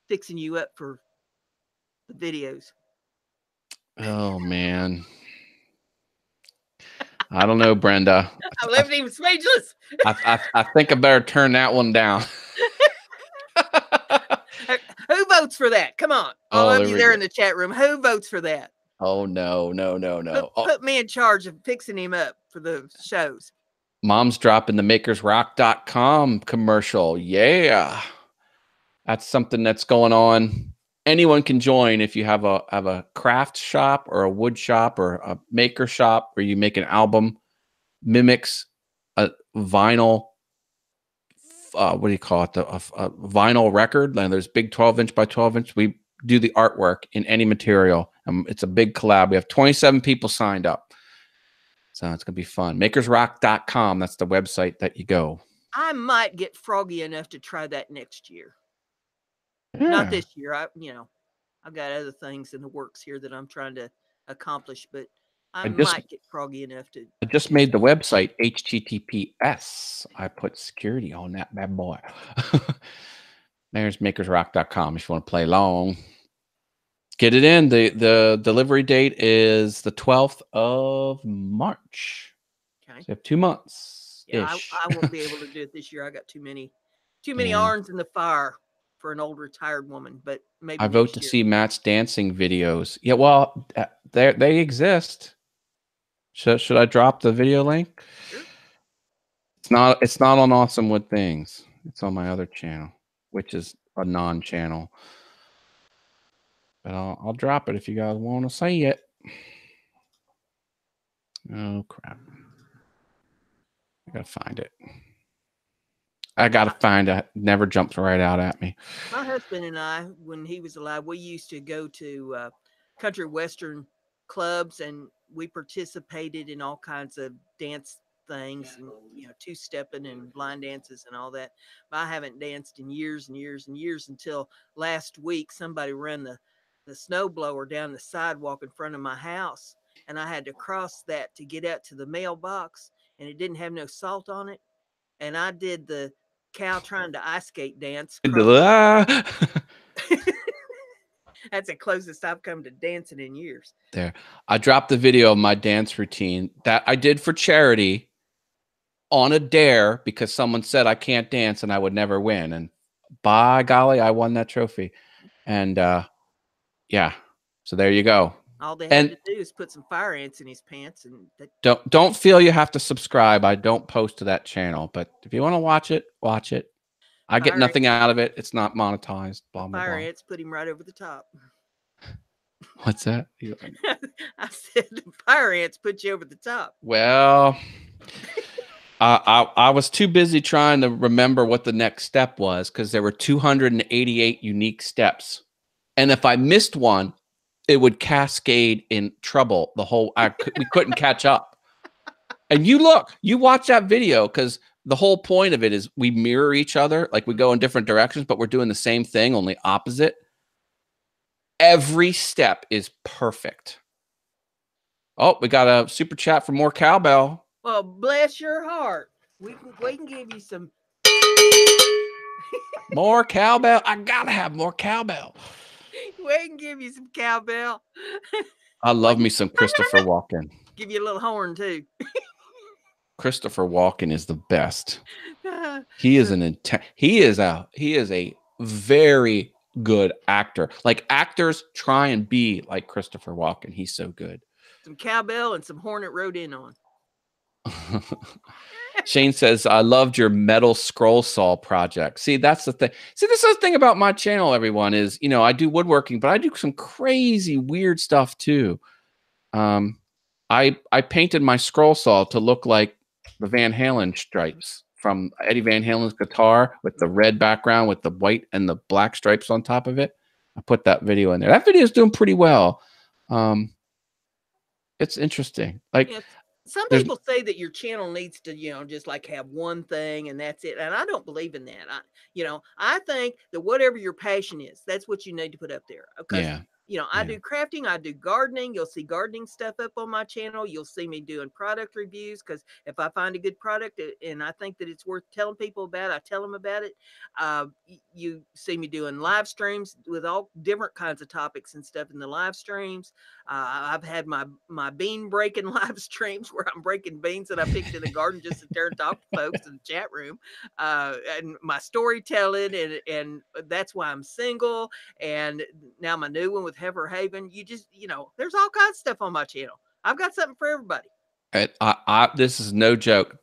fixing you up for the videos. Oh man. I don't know, Brenda. I left him speechless. I think I better turn that one down. Who votes for that? Come on. All of you there in the chat room. Who votes for that? Oh, no. Put me in charge of fixing him up for the shows. Mom's dropping the makersrock.com commercial. Yeah. That's something that's going on. Anyone can join if you have a craft shop or a wood shop or a maker shop where you make an album, mimics a vinyl, what do you call it? A vinyl record. And there's big 12-inch by 12-inch. We do the artwork in any material. It's a big collab. We have 27 people signed up. So it's going to be fun. Makersrock.com. That's the website that you go. I might get froggy enough to try that next year. Yeah. Not this year. I've got other things in the works here that I'm trying to accomplish, but I might get froggy enough to. I just made the website HTTPS. I put security on that bad boy. There's makersrock.com if you want to play along. Get it in. The delivery date is the 12th of March. Okay. So you have 2 months. Yeah, I won't be able to do it this year. I got too many irons in the fire for an old retired woman, but maybe I vote to see Matt's dancing videos. Yeah, well, they exist. Should I drop the video link? Sure. It's not on Awesome Wood Things. It's on my other channel, which is a non-channel. But I'll drop it if you guys want to see it. Oh crap! I gotta find it. It. Never jumps right out at me. My husband and I, when he was alive, we used to go to country western clubs, and we participated in all kinds of dance things, and two-stepping and line dances and all that. But I haven't danced in years and years and years until last week. Somebody ran the snowblower down the sidewalk in front of my house, and I had to cross that to get out to the mailbox, and it didn't have no salt on it, and I did the cow trying to ice skate dance. That's the closest I've come to dancing in years. There. I dropped the video of my dance routine that I did for charity on a dare because someone said I can't dance and I would never win. And by golly, I won that trophy. And yeah, so there you go. All they had to do is put some fire ants in his pants. And don't feel you have to subscribe. I don't post to that channel, but if you want to watch it, watch it. I get nothing out of it. It's not monetized. Blah, blah, fire ants put him right over the top. What's that? I said the fire ants put you over the top. Well, I was too busy trying to remember what the next step was because there were 288 unique steps. And if I missed one, it would cascade in trouble. We couldn't catch up. And you watch that video because the whole point of it is we mirror each other. Like we go in different directions, but we're doing the same thing, only opposite. Every step is perfect. Oh, we got a super chat for more cowbell. Well, bless your heart. We can give you some more cowbell. I gotta have more cowbell. We can give you some cowbell. I love me some Christopher Walken. Give you a little horn too. Christopher Walken is the best. He is he is a very good actor. Like, actors try and be like Christopher Walken. He's so good. Some cowbell and some Hornet rode in on. Shane says, I loved your metal scroll saw project. See, that's the thing. See, this is the thing about my channel, everyone, is, you know, I do woodworking, but I do some crazy, weird stuff too. I painted my scroll saw to look like the Van Halen stripes from Eddie Van Halen's guitar with the red background with the white and the black stripes on top of it. I put that video in there. That video is doing pretty well. It's interesting. Like, yes. Some people say that your channel needs to, you know, just like have one thing and that's it. And I don't believe in that. I think that whatever your passion is, that's what you need to put up there. Because, I do crafting, I do gardening. You'll see gardening stuff up on my channel. You'll see me doing product reviews, because if I find a good product and I think that it's worth telling people about, I tell them about it. You see me doing live streams with all different kinds of topics and stuff in the live streams. I've had my bean breaking live streams where I'm breaking beans that I picked in the garden just to there and talk to folks in the chat room, and my storytelling, and that's why I'm single. And now my new one with Heifer Haven. There's all kinds of stuff on my channel. I've got something for everybody. This is no joke.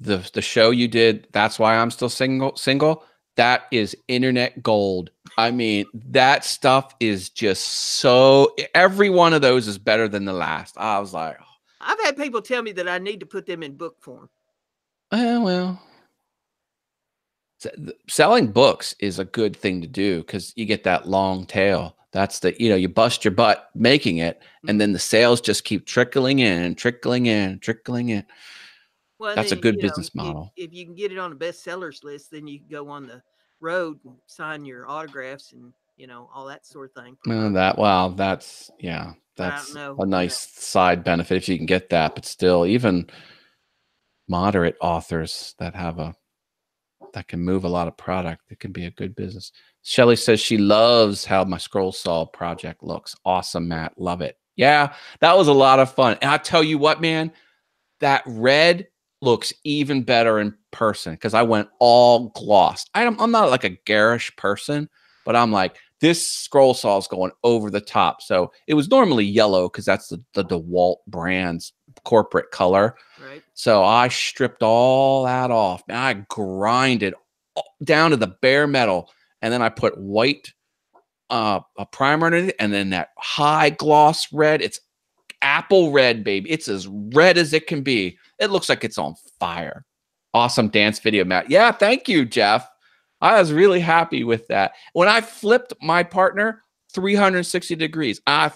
The show you did, That's Why I'm Still Single, that is internet gold. I mean, that stuff is just so, every one of those is better than the last. I was like, I've had people tell me that I need to put them in book form. Well, selling books is a good thing to do because you get that long tail. That's you bust your butt making it, and then the sales just keep trickling in. Well, that's a good business model. If you can get it on a bestsellers list, then you can go on the road and sign your autographs and all that sort of thing. That's a nice side benefit if you can get that. But still, even moderate authors that can move a lot of product, it can be a good business. Shelly says she loves how my scroll saw project looks. Awesome, Matt. Love it. Yeah, that was a lot of fun. And I tell you what, man, that red looks even better in person because I went all gloss. I'm not like a garish person, but I'm like, this scroll saw is going over the top. So it was normally yellow because that's the DeWalt brand's corporate color. Right. So I stripped all that off. And I grinded down to the bare metal. And then I put white a primer underneath, and then that high gloss red. It's apple red, baby. It's as red as it can be. It looks like it's on fire. Awesome dance video, Matt. Yeah, thank you, Jeff. I was really happy with that. When I flipped my partner 360 degrees, the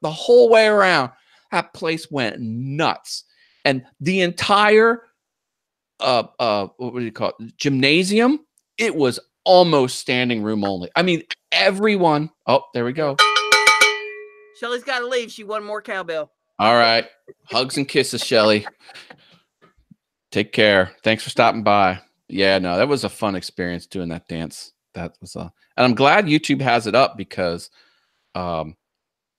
whole way around, that place went nuts. And the entire what do you call it? Gymnasium, it was almost standing room only. I mean, everyone. Oh, there we go. Shelly's got to leave. She won more cowbell. All right. Hugs and kisses, Shelly. Take care. Thanks for stopping by. Yeah, no, that was a fun experience doing that dance. That was and I'm glad YouTube has it up because Van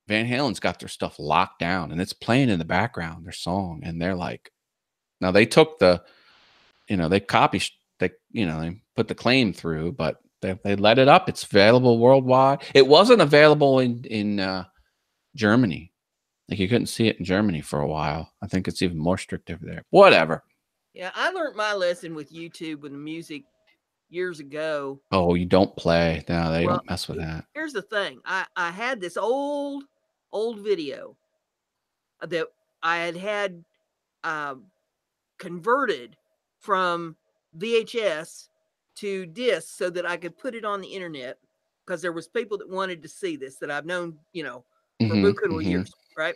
Halen's got their stuff locked down and it's playing in the background, their song, and they're like, now they took they put the claim through, but they let it up. It's available worldwide. It wasn't available in Germany. Like, you couldn't see it in Germany for a while. I think it's even more strict over there. Whatever. Yeah, I learned my lesson with YouTube and the music years ago. Oh, you don't play. No, they don't mess with that. Here's the thing. I had this old video that I had converted from VHS to disc so that I could put it on the internet, because there was people that wanted to see this that I've known, for buku years, right?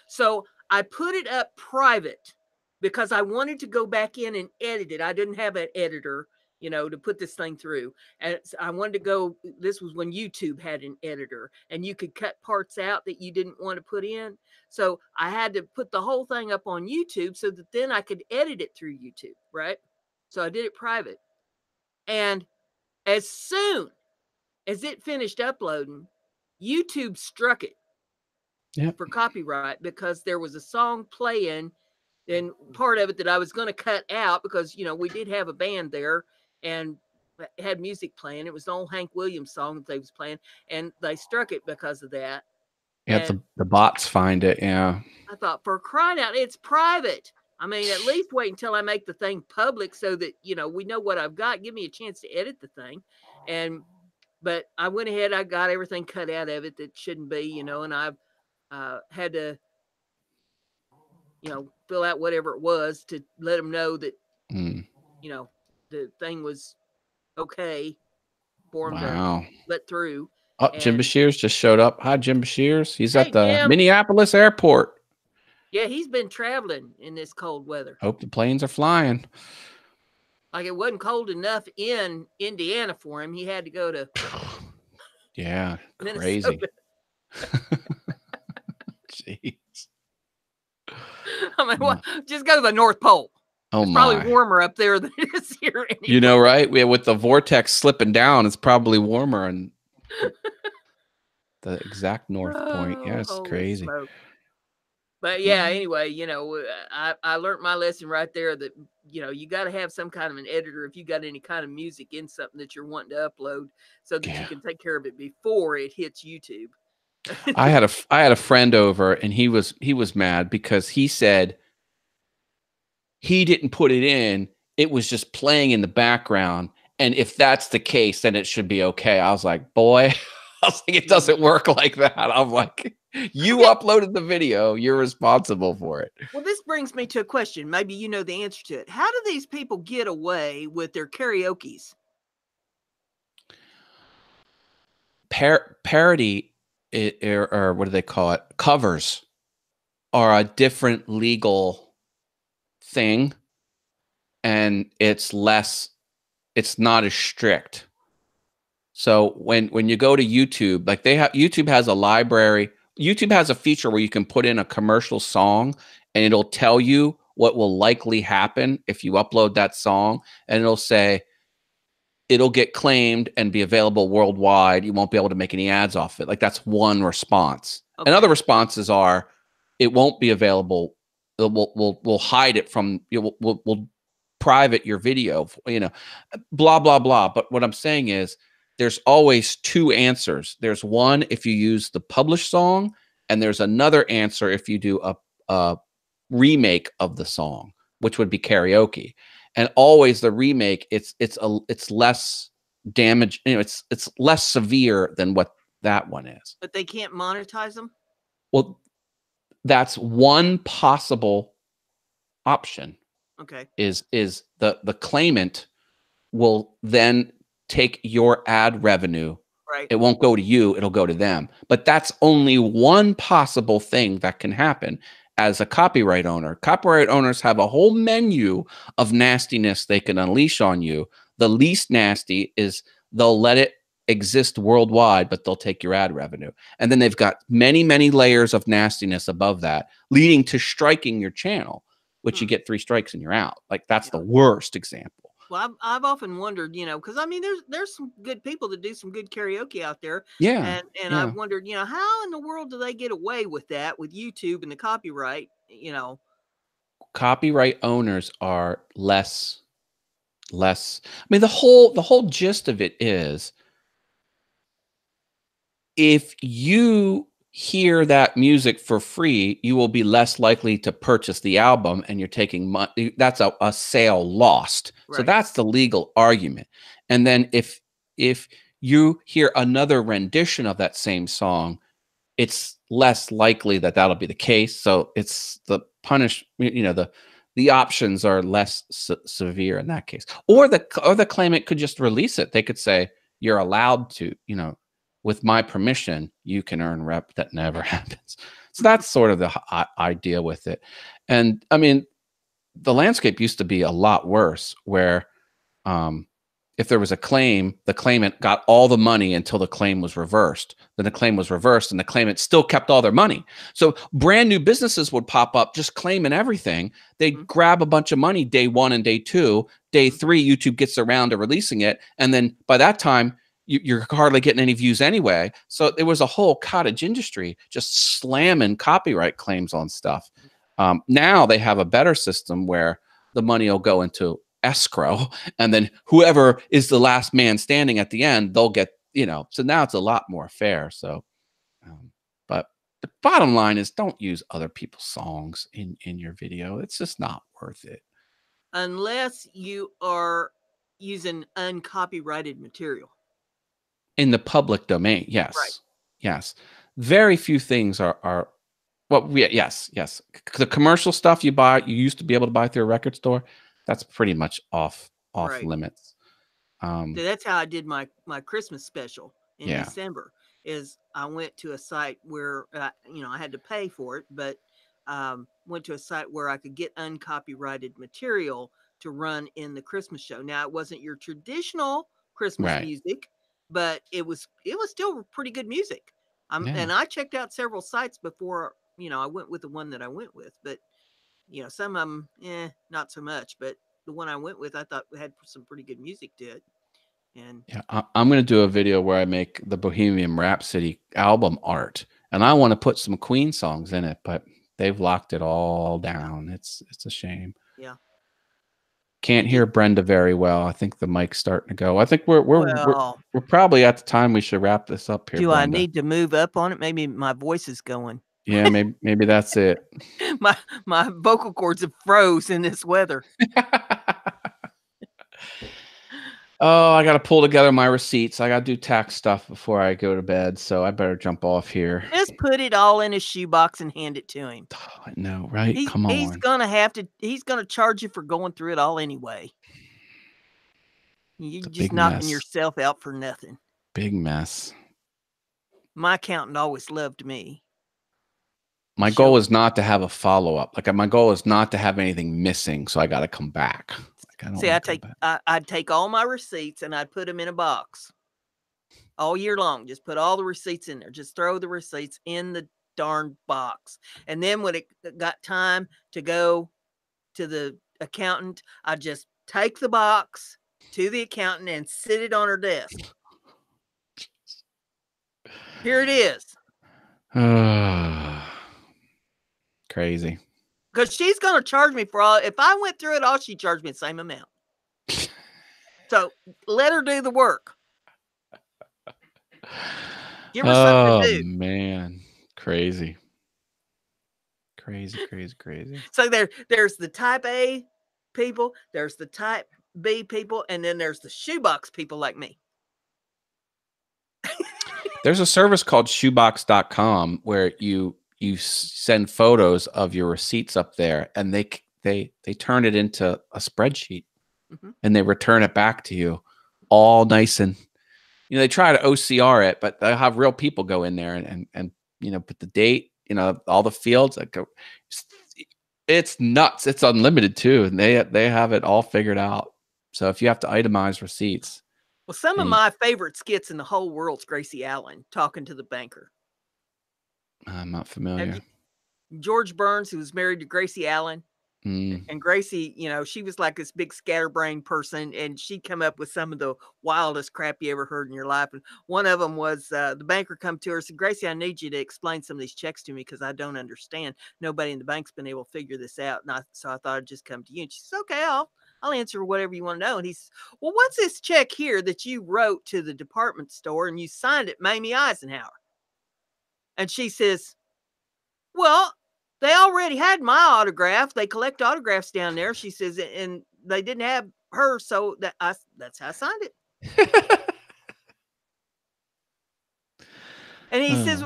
So I put it up private because I wanted to go back in and edit it. I didn't have an editor, to put this thing through. And I wanted to go, this was when YouTube had an editor and you could cut parts out that you didn't want to put in. So I had to put the whole thing up on YouTube so that then I could edit it through YouTube, right? So I did it private. And as soon as it finished uploading, YouTube struck it for copyright because there was a song playing And part of it that I was going to cut out because, you know, we did have a band there and had music playing. It was an old Hank Williams song that they was playing, and they struck it because of that. Yeah, And the bots find it. Yeah. I thought, for crying out, it's private. I mean, at least wait until I make the thing public so that, you know, we know what I've got. Give me a chance to edit the thing. But I went ahead, I got everything cut out of it that shouldn't be, you know, and I've had to, you know, fill out whatever it was to let them know that, you know, the thing was okay for them to let through. Oh, Jim Bashir's just showed up. Hi, Jim Bashir's. He's at the Jim. Minneapolis airport. Yeah, he's been traveling in this cold weather. Hope the planes are flying. Like, it wasn't cold enough in Indiana for him. He had to go to yeah, crazy. Jeez. I mean, just go to the North Pole. Oh, it's probably warmer up there than it is here. Anyway. You know, right? With the vortex slipping down, it's probably warmer and the exact north point. Yeah, it's crazy. Smoke. But yeah, anyway, you know, I learned my lesson right there that, you know, you got to have some kind of an editor if you got any kind of music in something that you're wanting to upload so that you can take care of it before it hits YouTube. I had a friend over, and he was mad because he said he didn't put it in. It was just playing in the background. And if that's the case, then it should be okay. I was like, boy, I was like, it doesn't work like that. I'm like, you uploaded the video. You're responsible for it. Well, this brings me to a question. Maybe you know the answer to it. How do these people get away with their karaoke's? Parody, or what do they call it? Covers are a different legal thing. And it's not as strict. So when you go to YouTube, like YouTube has a library. YouTube has a feature where you can put in a commercial song and it'll tell you what will likely happen if you upload that song, and it'll say it'll get claimed and be available worldwide. You won't be able to make any ads off it. Like, that's one response. Okay. And other responses are, it won't be available. We'll hide it from you. We'll private your video, you know, blah, blah, blah. But what I'm saying is there's always two answers. There's one if you use the published song, and there's another answer if you do a remake of the song, which would be karaoke. And always the remake, it's less damage, you know, it's less severe than what that one is. But they can't monetize them? Well, that's one possible option. Okay. Is the claimant will then take your ad revenue. Right. It won't go to you, it'll go to them. But that's only one possible thing that can happen as a copyright owner. Copyright owners have a whole menu of nastiness they can unleash on you. The least nasty is they'll let it exist worldwide, but they'll take your ad revenue. And then they've got many, many layers of nastiness above that, leading to striking your channel, which you get 3 strikes and you're out. Like, that's the worst example. Well, I've often wondered, you know, because I mean, there's some good people that do some good karaoke out there. Yeah. And I've wondered, you know, how in the world do they get away with that with YouTube and the copyright, you know? Copyright owners are less. I mean, the whole gist of it is, if you hear that music for free, you will be less likely to purchase the album, and you're taking money. That's a sale lost. Right. So that's the legal argument. And then if you hear another rendition of that same song, it's less likely that that'll be the case. So it's the you know, the options are less severe in that case. Or the claimant could just release it. They could say, you're allowed to, you know, with my permission, you can earn rep. That never happens. So that's sort of the idea with it. And I mean, the landscape used to be a lot worse, where if there was a claim, the claimant got all the money until the claim was reversed. Then the claim was reversed and the claimant still kept all their money. So brand new businesses would pop up just claiming everything. They'd grab a bunch of money day 1 and day 2. Day 3, YouTube gets around to releasing it. And then by that time, you're hardly getting any views anyway. So there was a whole cottage industry just slamming copyright claims on stuff. Now they have a better system where the money will go into escrow, and then whoever is the last man standing at the end, they'll get, so now it's a lot more fair. So, but the bottom line is, don't use other people's songs in your video. It's just not worth it. Unless you are using uncopyrighted material. In the public domain, yes. Right. Yes. Very few things are well, yes. The commercial stuff you used to be able to buy through a record store, that's pretty much off Right. limits. So that's how I did my Christmas special in Yeah. December. Is I went to a site where I had to pay for it, but went to a site where I could get uncopyrighted material to run in the Christmas show. Now, it wasn't your traditional Christmas music, but it was still pretty good music. And I checked out several sites before I went with the one that I went with, but some of them not so much. But the one I went with, I thought had some pretty good music to it. And yeah, I'm going to do a video where I make the Bohemian Rhapsody album art, and I want to put some Queen songs in it, but they've locked it all down. It's a shame. Yeah. Can't hear Brenda very well. I think the mic's starting to go. I think we're probably at the time we should wrap this up here. Do Brenda. I need to move up on it? Maybe my voice is going. Yeah, maybe that's it. my vocal cords have froze in this weather. Oh, I got to pull together my receipts. I got to do tax stuff before I go to bed, so I better jump off here. Just put it all in his shoebox and hand it to him. Oh, I know, right? Come on. He's gonna charge you for going through it all anyway. You're just knocking yourself out for nothing. Big mess. My accountant always loved me. My goal is not to have a follow-up. Like, my goal is not to have anything missing, so I got to come back. I'd take all my receipts and I'd put them in a box all year long. Just put all the receipts in there. Just throw the receipts in the darn box. And then when it got time to go to the accountant, I'd just take the box to the accountant and sit it on her desk. Here it is. Crazy. Because she's going to charge me for all. If I went through it all, she'd charge me the same amount. So let her do the work. Give her something to do. Oh, man. Crazy. Crazy. So there's the type A people, there's the type B people, and then there's the shoebox people like me. There's a service called shoebox.com where you send photos of your receipts up there, and they turn it into a spreadsheet, and they return it back to you all nice, and they try to OCR it, but they have real people go in there and put the date, all the fields. It's nuts. It's unlimited too, and they have it all figured out. So if you have to itemize receipts. Well, some of my favorite skits in the whole world's Gracie Allen talking to the banker. I'm not familiar. George Burns, who was married to Gracie Allen. And Gracie, she was like this big scatterbrained person, and she'd come up with some of the wildest crap you ever heard in your life. And one of them was the banker come to her and said, "Gracie, I need you to explain some of these checks to me because I don't understand. Nobody in the bank's been able to figure this out." And so I thought I'd just come to you. And she says, "Okay, I'll answer whatever you want to know." And he says, "Well, what's this check here that you wrote to the department store and you signed it Mamie Eisenhower?" And she says, "Well, they already had my autograph. They collect autographs down there." She says, "And they didn't have her, so that's how I signed it." And he says,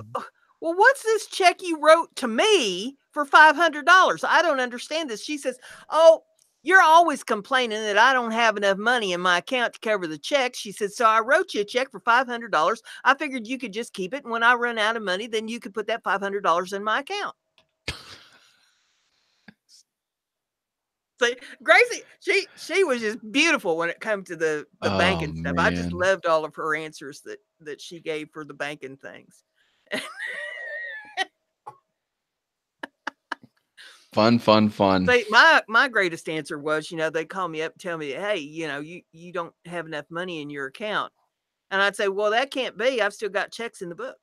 "Well, what's this check you wrote to me for $500? I don't understand this." She says, "Oh, you're always complaining that I don't have enough money in my account to cover the check." She said, "So I wrote you a check for $500. I figured you could just keep it. And when I run out of money, then you could put that $500 in my account." So Gracie, she was just beautiful when it comes to the banking stuff. Man. I just loved all of her answers that she gave for the banking things. Fun. See, my greatest answer was, they call me up and tell me, "Hey, you don't have enough money in your account." And I'd say, "Well, that can't be. I've still got checks in the book."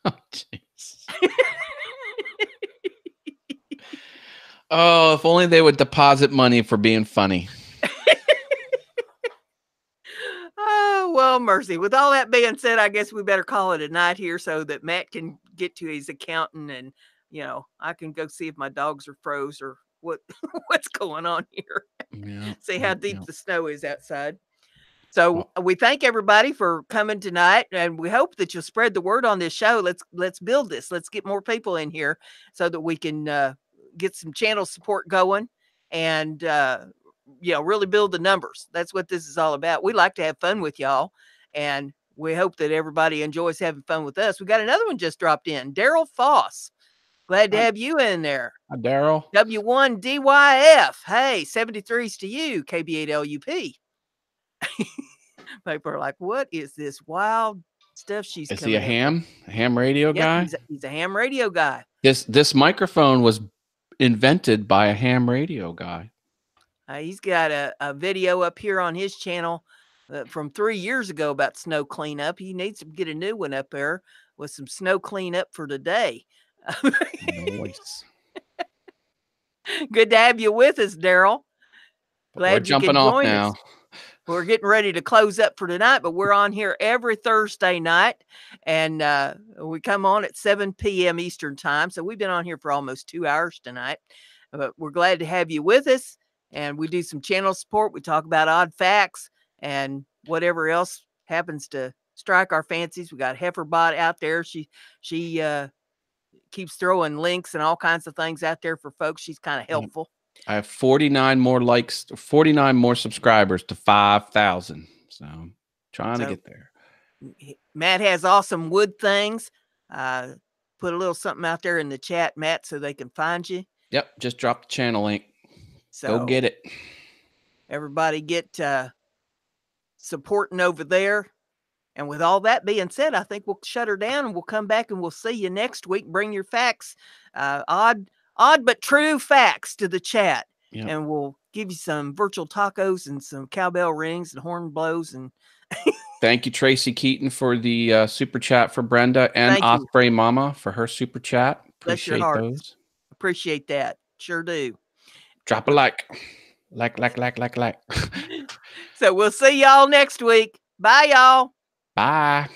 Oh, jeez. Oh, if only they would deposit money for being funny. Oh, well, mercy. With all that being said, I guess we better call it a night here so that Matt can get to his accountant and, I can go see if my dogs are froze or what's going on here. Yeah. See how deep Yeah. the snow is outside. So Well, we thank everybody for coming tonight, and we hope that you'll spread the word on this show. Let's build this. Let's get more people in here so that we can get some channel support going and really build the numbers. That's what this is all about. We like to have fun with y'all, and we hope that everybody enjoys having fun with us. We got another one just dropped in, Daryl Foss. Glad to have you in there. Daryl. W1DYF. Hey, 73s to you, KB8LUP. People are like, what is this wild stuff she's Is he coming in with? a ham radio Yep, guy? he's a ham radio guy. This microphone was invented by a ham radio guy. He's got a video up here on his channel from 3 years ago about snow cleanup. He needs to get a new one up there with some snow cleanup for today. Nice. Good to have you with us, Daryl. Glad you could join us. We're getting ready to close up for tonight, but we're on here every Thursday night, and we come on at 7 p.m. Eastern time. So we've been on here for almost 2 hours tonight, but we're glad to have you with us. And we do some channel support. We talk about odd facts and whatever else happens to strike our fancies. We got Heiferbot out there. She keeps throwing links and all kinds of things out there for folks. She's kind of helpful. I have 49 more likes, 49 more subscribers to 5,000. So trying to get there. Matt has awesome wood things. Put a little something out there in the chat, Matt, so they can find you. Yep. Just drop the channel link. So go get it. Everybody get supporting over there. And with all that being said, I think we'll shut her down and we'll come back and we'll see you next week. Bring your facts, odd but true facts to the chat. Yep. And we'll give you some virtual tacos and some cowbell rings and horn blows. And thank you, Tracy Keaton, for the super chat for Brenda, and Osprey Mama for her super chat. Appreciate those. Appreciate that. Sure do. Drop a like. Like. So we'll see y'all next week. Bye, y'all. Bye.